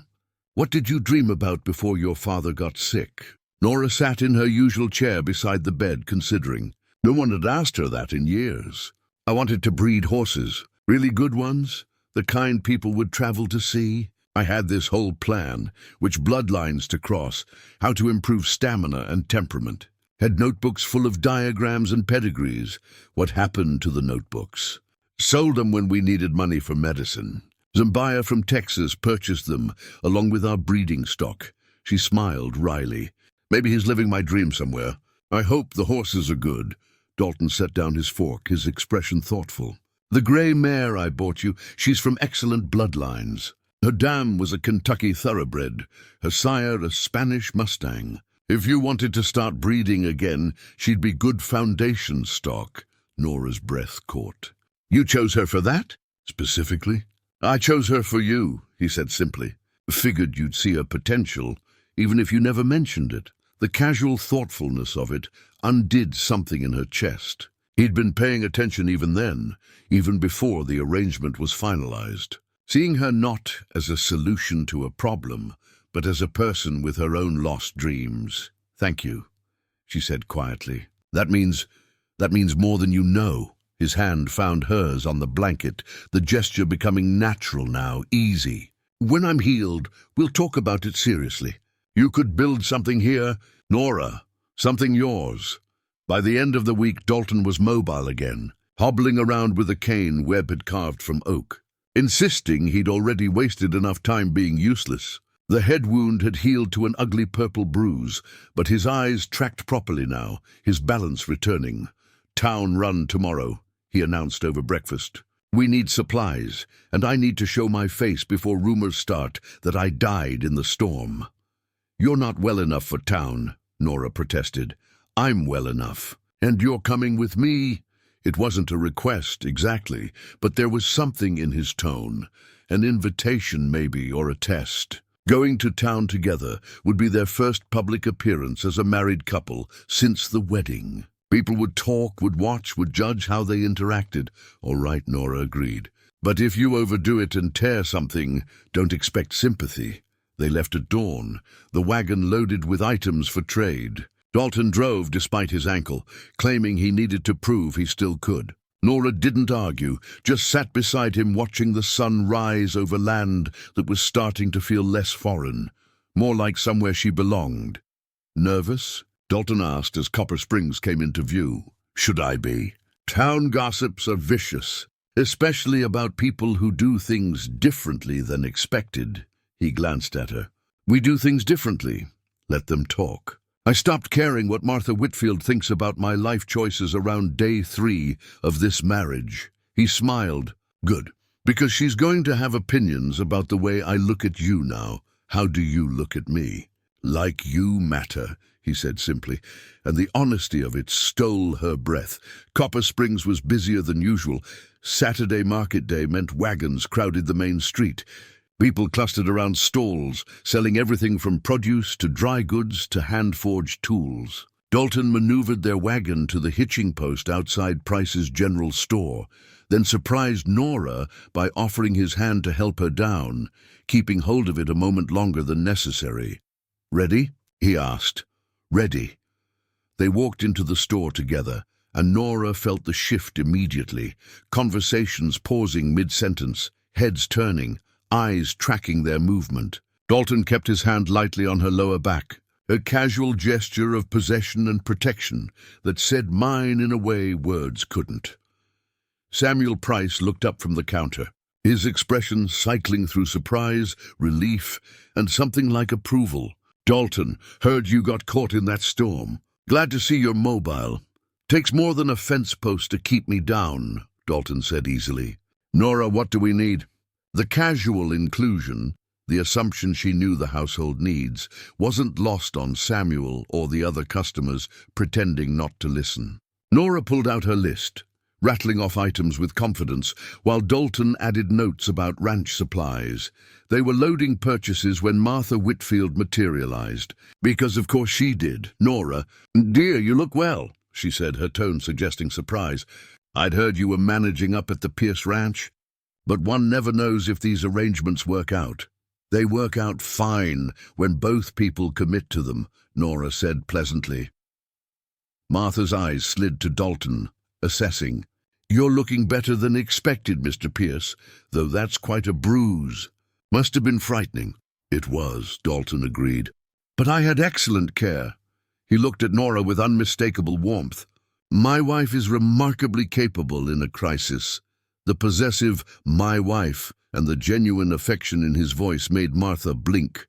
What did you dream about before your father got sick?" Nora sat in her usual chair beside the bed, considering. No one had asked her that in years. "I wanted to breed horses, really good ones, the kind people would travel to see. I had this whole plan, which bloodlines to cross, how to improve stamina and temperament. Had notebooks full of diagrams and pedigrees. What happened to the notebooks? Sold them when we needed money for medicine. Zambaya from Texas purchased them, along with our breeding stock. She smiled wryly. Maybe he's living my dream somewhere. I hope the horses are good. Dalton set down his fork, his expression thoughtful. The gray mare I bought you, she's from excellent bloodlines. Her dam was a Kentucky thoroughbred, her sire a Spanish Mustang. If you wanted to start breeding again, she'd be good foundation stock. Nora's breath caught. You chose her for that? Specifically? I chose her for you, he said simply. Figured you'd see her potential, even if you never mentioned it. The casual thoughtfulness of it undid something in her chest. He'd been paying attention even then, even before the arrangement was finalized. Seeing her not as a solution to a problem, but as a person with her own lost dreams. Thank you, she said quietly. That means more than you know. His hand found hers on the blanket, the gesture becoming natural now, easy. When I'm healed, we'll talk about it seriously. You could build something here, Nora, something yours. By the end of the week, Dalton was mobile again, hobbling around with a cane Webb had carved from oak, insisting he'd already wasted enough time being useless. The head wound had healed to an ugly purple bruise, but his eyes tracked properly now, his balance returning. Town run tomorrow, he announced over breakfast. We need supplies, and I need to show my face before rumors start that I died in the storm. You're not well enough for town, Nora protested. I'm well enough. And you're coming with me? It wasn't a request, exactly, but there was something in his tone. An invitation, maybe, or a test. Going to town together would be their first public appearance as a married couple since the wedding. People would talk, would watch, would judge how they interacted. All right, Nora agreed. But if you overdo it and tear something, don't expect sympathy. They left at dawn, the wagon loaded with items for trade. Dalton drove despite his ankle, claiming he needed to prove he still could. Nora didn't argue, just sat beside him watching the sun rise over land that was starting to feel less foreign, more like somewhere she belonged. Nervous? Dalton asked as Copper Springs came into view. Should I be? Town gossips are vicious, especially about people who do things differently than expected. He glanced at her. We do things differently. Let them talk. I stopped caring what Martha Whitfield thinks about my life choices around day 3 of this marriage. He smiled. Good. Because she's going to have opinions about the way I look at you now. How do you look at me? Like you matter, he said simply, and the honesty of it stole her breath. Copper Springs was busier than usual. Saturday market day meant wagons crowded the main street. People clustered around stalls, selling everything from produce to dry goods to hand-forged tools. Dalton maneuvered their wagon to the hitching post outside Price's general store, then surprised Nora by offering his hand to help her down, keeping hold of it a moment longer than necessary. Ready? He asked. Ready. They walked into the store together, and Nora felt the shift immediately, conversations pausing mid-sentence, heads turning, eyes tracking their movement. Dalton kept his hand lightly on her lower back, a casual gesture of possession and protection that said mine in a way words couldn't. Samuel Price looked up from the counter, his expression cycling through surprise, relief, and something like approval. Dalton, heard you got caught in that storm. Glad to see you're mobile. Takes more than a fence post to keep me down, Dalton said easily. Nora, what do we need? The casual inclusion, the assumption she knew the household needs, wasn't lost on Samuel or the other customers pretending not to listen. Nora pulled out her list, rattling off items with confidence, while Dalton added notes about ranch supplies. They were loading purchases when Martha Whitfield materialized, because of course she did. Nora, dear, you look well, she said, her tone suggesting surprise. I'd heard you were managing up at the Pierce Ranch. But one never knows if these arrangements work out. They work out fine when both people commit to them, Nora said pleasantly. Martha's eyes slid to Dalton, assessing. You're looking better than expected, Mr. Pierce, though that's quite a bruise. Must have been frightening. It was, Dalton agreed. But I had excellent care. He looked at Nora with unmistakable warmth. My wife is remarkably capable in a crisis. The possessive, my wife, and the genuine affection in his voice made Martha blink.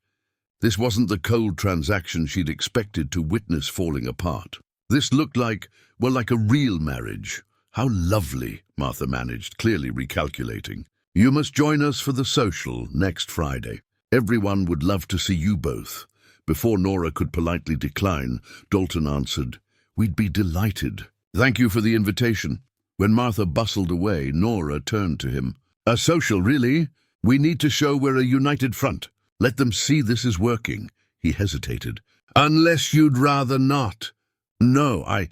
This wasn't the cold transaction she'd expected to witness falling apart. This looked like a real marriage. How lovely, Martha managed, clearly recalculating. You must join us for the social next Friday. Everyone would love to see you both. Before Nora could politely decline, Dalton answered, We'd be delighted. Thank you for the invitation. When Martha bustled away, Nora turned to him. A social, really? We need to show we're a united front. Let them see this is working. He hesitated. Unless you'd rather not. No, I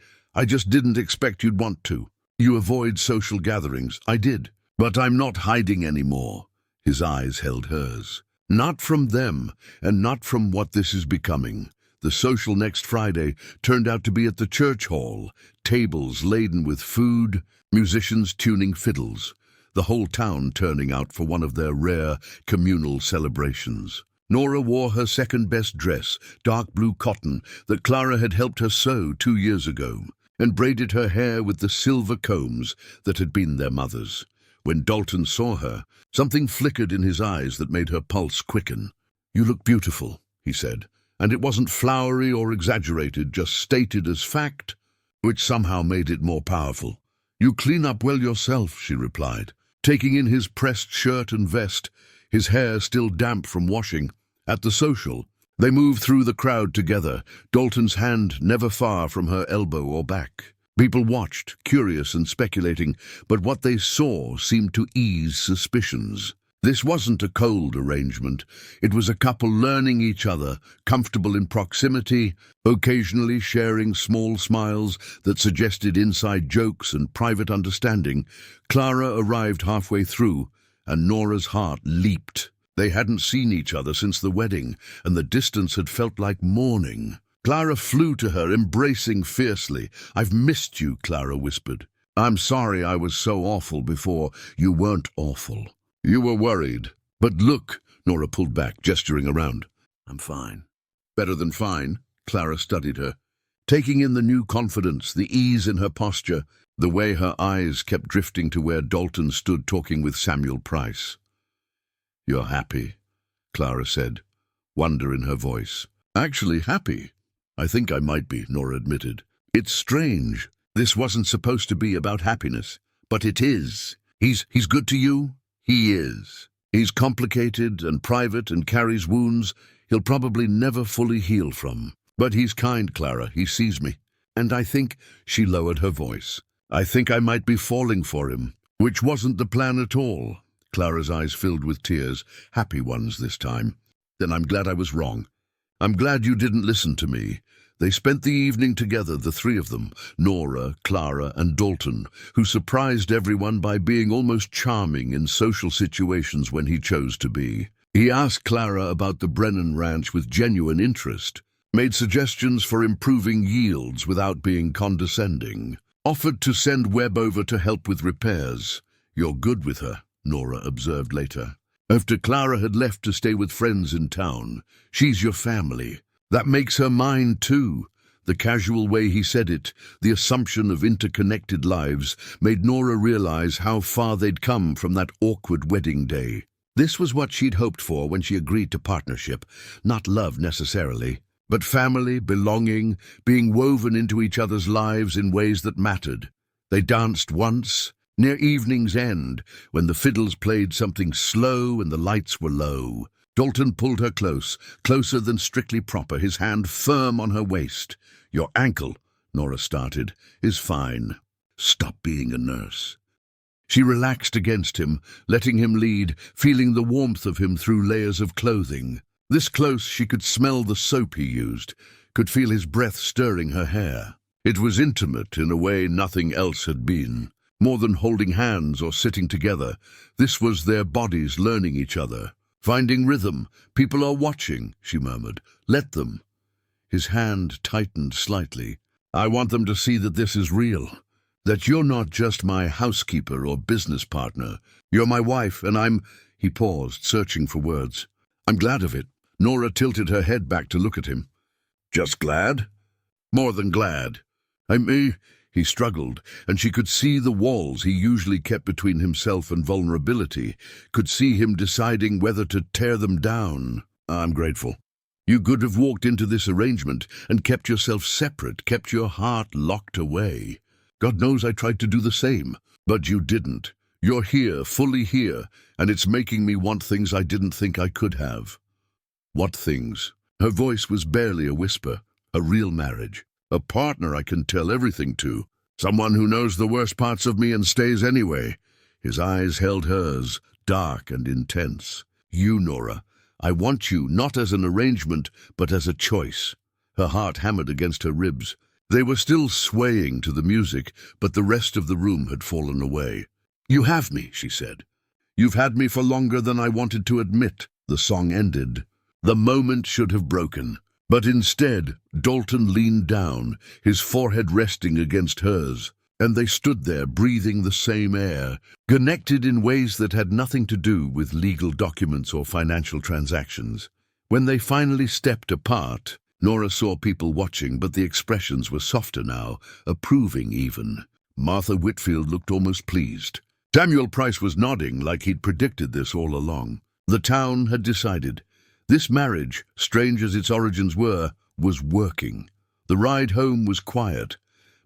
just didn't expect you'd want to. You avoid social gatherings. I did. But I'm not hiding anymore. His eyes held hers. Not from them, and not from what this is becoming. The social next Friday turned out to be at the church hall, tables laden with food, musicians tuning fiddles, the whole town turning out for one of their rare communal celebrations. Nora wore her second-best dress, dark blue cotton, that Clara had helped her sew 2 years ago, and braided her hair with the silver combs that had been their mother's. When Dalton saw her, something flickered in his eyes that made her pulse quicken. You look beautiful, he said, and it wasn't flowery or exaggerated, just stated as fact, which somehow made it more powerful. You clean up well yourself, she replied, taking in his pressed shirt and vest, his hair still damp from washing. At the social, they moved through the crowd together, Dalton's hand never far from her elbow or back. People watched, curious and speculating, but what they saw seemed to ease suspicions. This wasn't a cold arrangement. It was a couple learning each other, comfortable in proximity, occasionally sharing small smiles that suggested inside jokes and private understanding. Clara arrived halfway through, and Nora's heart leaped. They hadn't seen each other since the wedding, and the distance had felt like mourning. Clara flew to her, embracing fiercely. I've missed you, Clara whispered. I'm sorry I was so awful before. You weren't awful. You were worried. But look, Nora pulled back, gesturing around. I'm fine. Better than fine, Clara studied her, taking in the new confidence, the ease in her posture, the way her eyes kept drifting to where Dalton stood talking with Samuel Price. You're happy, Clara said, wonder in her voice. Actually happy. I think I might be, Nora admitted. It's strange. This wasn't supposed to be about happiness, but it is. He's good to you? He is. He's complicated and private and carries wounds he'll probably never fully heal from. But he's kind, Clara. He sees me. And I think, she lowered her voice, I think I might be falling for him, which wasn't the plan at all. Clara's eyes filled with tears, happy ones this time. Then I'm glad I was wrong. I'm glad you didn't listen to me. They spent the evening together, the three of them, Nora, Clara, and Dalton, who surprised everyone by being almost charming in social situations when he chose to be. He asked Clara about the Brennan Ranch with genuine interest, made suggestions for improving yields without being condescending, offered to send Webb over to help with repairs. You're good with her, Nora observed later. After Clara had left to stay with friends in town, she's your family. That makes her mine too. The casual way he said it, the assumption of interconnected lives, made Nora realize how far they'd come from that awkward wedding day. This was what she'd hoped for when she agreed to partnership, not love necessarily, but family, belonging, being woven into each other's lives in ways that mattered. They danced once, near evening's end, when the fiddles played something slow and the lights were low. Dalton pulled her close, closer than strictly proper, his hand firm on her waist. Your ankle, Nora started, is fine. Stop being a nurse. She relaxed against him, letting him lead, feeling the warmth of him through layers of clothing. This close, she could smell the soap he used, could feel his breath stirring her hair. It was intimate in a way nothing else had been. More than holding hands or sitting together, this was their bodies learning each other. Finding rhythm. People are watching, she murmured. Let them. His hand tightened slightly. I want them to see that this is real. That you're not just my housekeeper or business partner. You're my wife, and I'm... He paused, searching for words. I'm glad of it. Nora tilted her head back to look at him. Just glad? More than glad. He He struggled, and she could see the walls he usually kept between himself and vulnerability, could see him deciding whether to tear them down. I'm grateful. You could have walked into this arrangement and kept yourself separate, kept your heart locked away. God knows I tried to do the same, but you didn't. You're here, fully here, and it's making me want things I didn't think I could have. What things? Her voice was barely a whisper. A real marriage. A partner I can tell everything to. Someone who knows the worst parts of me and stays anyway. His eyes held hers, dark and intense. You, Nora. I want you, not as an arrangement, but as a choice. Her heart hammered against her ribs. They were still swaying to the music, but the rest of the room had fallen away. You have me, she said. You've had me for longer than I wanted to admit. The song ended. The moment should have broken. But instead, Dalton leaned down, his forehead resting against hers, and they stood there breathing the same air, connected in ways that had nothing to do with legal documents or financial transactions. When they finally stepped apart, Nora saw people watching, but the expressions were softer now, approving even. Martha Whitfield looked almost pleased. Samuel Price was nodding like he'd predicted this all along. The town had decided. This marriage, strange as its origins were, was working. The ride home was quiet,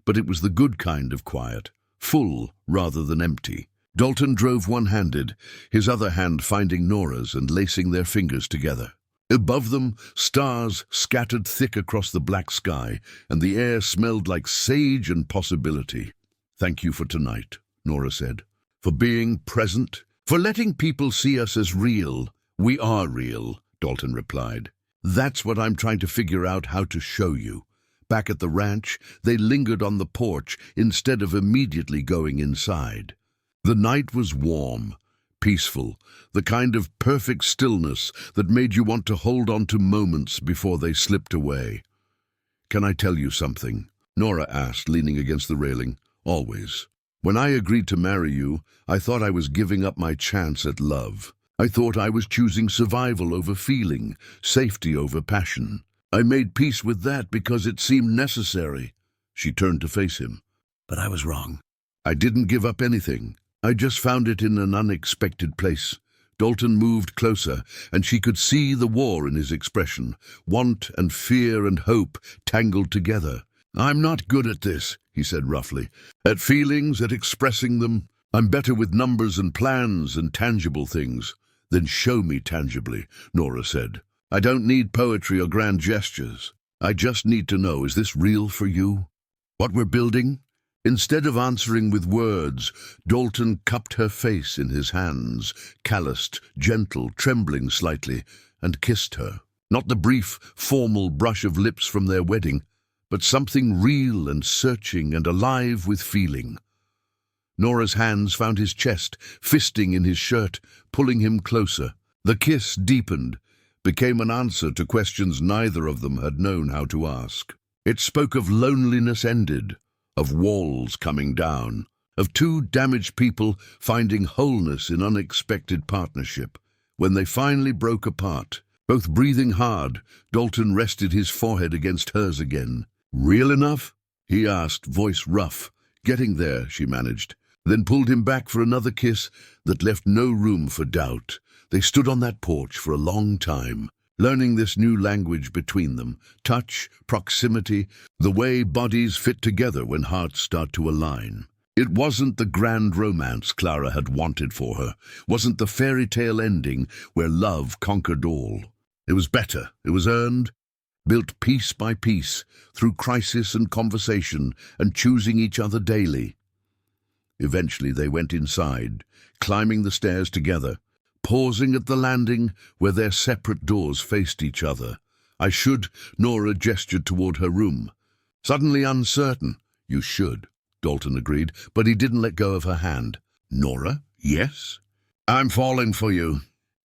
but it was the good kind of quiet, full rather than empty. Dalton drove one-handed, his other hand finding Nora's and lacing their fingers together. Above them, stars scattered thick across the black sky, and the air smelled like sage and possibility. Thank you for tonight, Nora said. For being present, for letting people see us as real. We are real, Dalton replied. That's what I'm trying to figure out how to show you. Back at the ranch, they lingered on the porch instead of immediately going inside. The night was warm, peaceful, the kind of perfect stillness that made you want to hold on to moments before they slipped away. Can I tell you something? Nora asked, leaning against the railing. Always. When I agreed to marry you, I thought I was giving up my chance at love. I thought I was choosing survival over feeling, safety over passion. I made peace with that because it seemed necessary. She turned to face him. But I was wrong. I didn't give up anything. I just found it in an unexpected place. Dalton moved closer, and she could see the war in his expression, want and fear and hope tangled together. I'm not good at this, he said roughly. At feelings, at expressing them. I'm better with numbers and plans and tangible things. Then show me tangibly, Nora said. I don't need poetry or grand gestures. I just need to know, is this real for you? What we're building? Instead of answering with words, Dalton cupped her face in his hands, calloused, gentle, trembling slightly, and kissed her. Not the brief, formal brush of lips from their wedding, but something real and searching and alive with feeling. Nora's hands found his chest, fisting in his shirt, pulling him closer. The kiss deepened, became an answer to questions neither of them had known how to ask. It spoke of loneliness ended, of walls coming down, of two damaged people finding wholeness in unexpected partnership. When they finally broke apart, both breathing hard, Dalton rested his forehead against hers again. Real enough? He asked, voice rough. Getting there, she managed, then pulled him back for another kiss that left no room for doubt. They stood on that porch for a long time, learning this new language between them, touch, proximity, the way bodies fit together when hearts start to align. It wasn't the grand romance Clara had wanted for her, wasn't the fairy tale ending where love conquered all. It was better, it was earned, built piece by piece, through crisis and conversation, and choosing each other daily. Eventually they went inside, climbing the stairs together, pausing at the landing where their separate doors faced each other. Nora gestured toward her room. Suddenly uncertain. You should, Dalton agreed, but he didn't let go of her hand. Nora? Yes? I'm falling for you.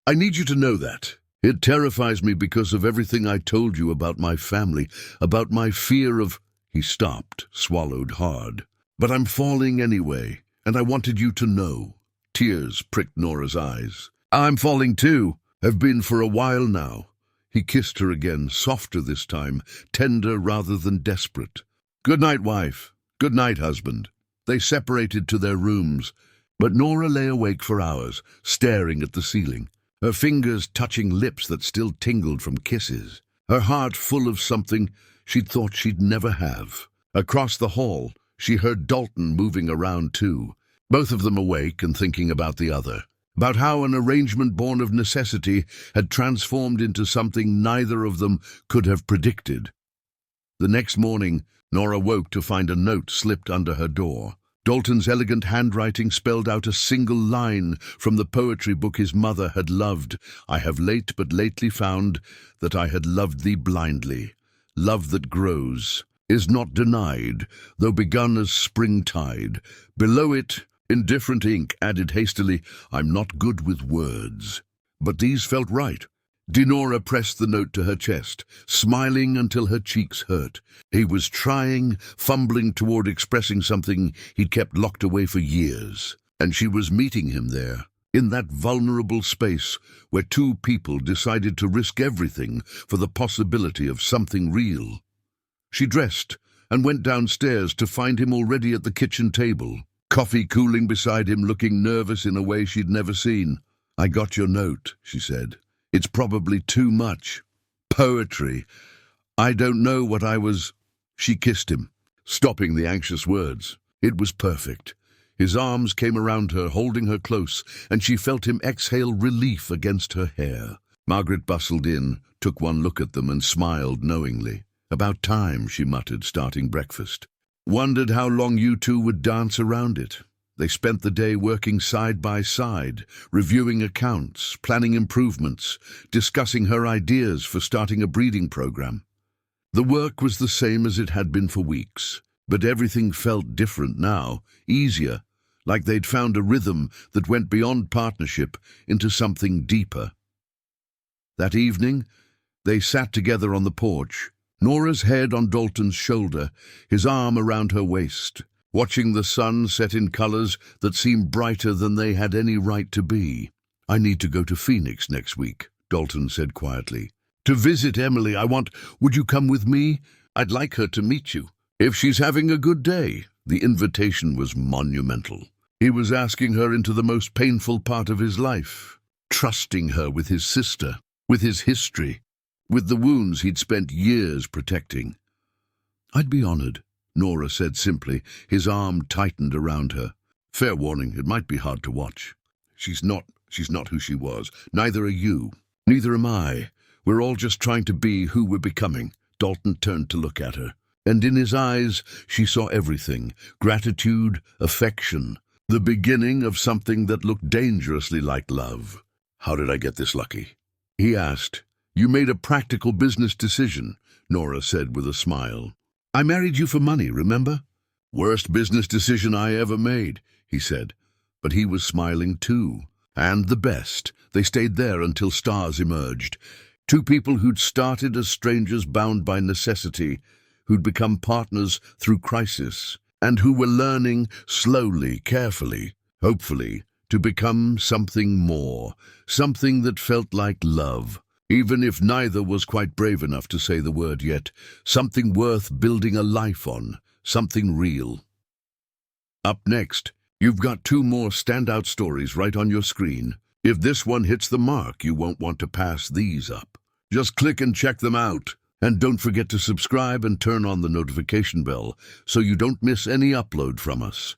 I need you to know that. It terrifies me because of everything I told you about my family, about my fear of... He stopped, swallowed hard. But I'm falling anyway, and I wanted you to know. Tears pricked Nora's eyes. I'm falling too. Have been for a while now. He kissed her again, softer this time, tender rather than desperate. Good night, wife. Good night, husband. They separated to their rooms, but Nora lay awake for hours, staring at the ceiling, her fingers touching lips that still tingled from kisses, her heart full of something she'd thought she'd never have. Across the hall, she heard Dalton moving around too, both of them awake and thinking about the other, about how an arrangement born of necessity had transformed into something neither of them could have predicted. The next morning, Nora woke to find a note slipped under her door. Dalton's elegant handwriting spelled out a single line from the poetry book his mother had loved. I have late but lately found that I had loved thee blindly. Love that grows is not denied, though begun as springtide. Below it, in different ink, added hastily, I'm not good with words. But these felt right. Dinora pressed the note to her chest, smiling until her cheeks hurt. He was trying, fumbling toward expressing something he'd kept locked away for years. And she was meeting him there, in that vulnerable space where two people decided to risk everything for the possibility of something real. She dressed and went downstairs to find him already at the kitchen table, coffee cooling beside him, looking nervous in a way she'd never seen. I got your note, she said. It's probably too much. Poetry. I don't know what I was... She kissed him, stopping the anxious words. It was perfect. His arms came around her, holding her close, and she felt him exhale relief against her hair. Margaret bustled in, took one look at them and smiled knowingly. About time, she muttered, starting breakfast. Wondered how long you two would dance around it. They spent the day working side by side, reviewing accounts, planning improvements, discussing her ideas for starting a breeding program. The work was the same as it had been for weeks, but everything felt different now, easier, like they'd found a rhythm that went beyond partnership into something deeper. That evening, they sat together on the porch, Nora's head on Dalton's shoulder, his arm around her waist, watching the sun set in colors that seemed brighter than they had any right to be. I need to go to Phoenix next week, Dalton said quietly. To visit Emily, would you come with me? I'd like her to meet you. If she's having a good day. The invitation was monumental. He was asking her into the most painful part of his life, trusting her with his sister, with his history, with the wounds he'd spent years protecting. I'd be honored, Nora said simply, his arm tightened around her. Fair warning, it might be hard to watch. She's not who she was. Neither are you. Neither am I. We're all just trying to be who we're becoming. Dalton turned to look at her, and in his eyes she saw everything. Gratitude, affection, the beginning of something that looked dangerously like love. How did I get this lucky? He asked. You made a practical business decision, Nora said with a smile. I married you for money, remember? Worst business decision I ever made, he said. But he was smiling too. And the best. They stayed there until stars emerged. Two people who'd started as strangers bound by necessity, who'd become partners through crisis, and who were learning slowly, carefully, hopefully, to become something more, something that felt like love. Even if neither was quite brave enough to say the word yet, something worth building a life on, something real. Up next, you've got two more standout stories right on your screen. If this one hits the mark, you won't want to pass these up. Just click and check them out. And don't forget to subscribe and turn on the notification bell so you don't miss any upload from us.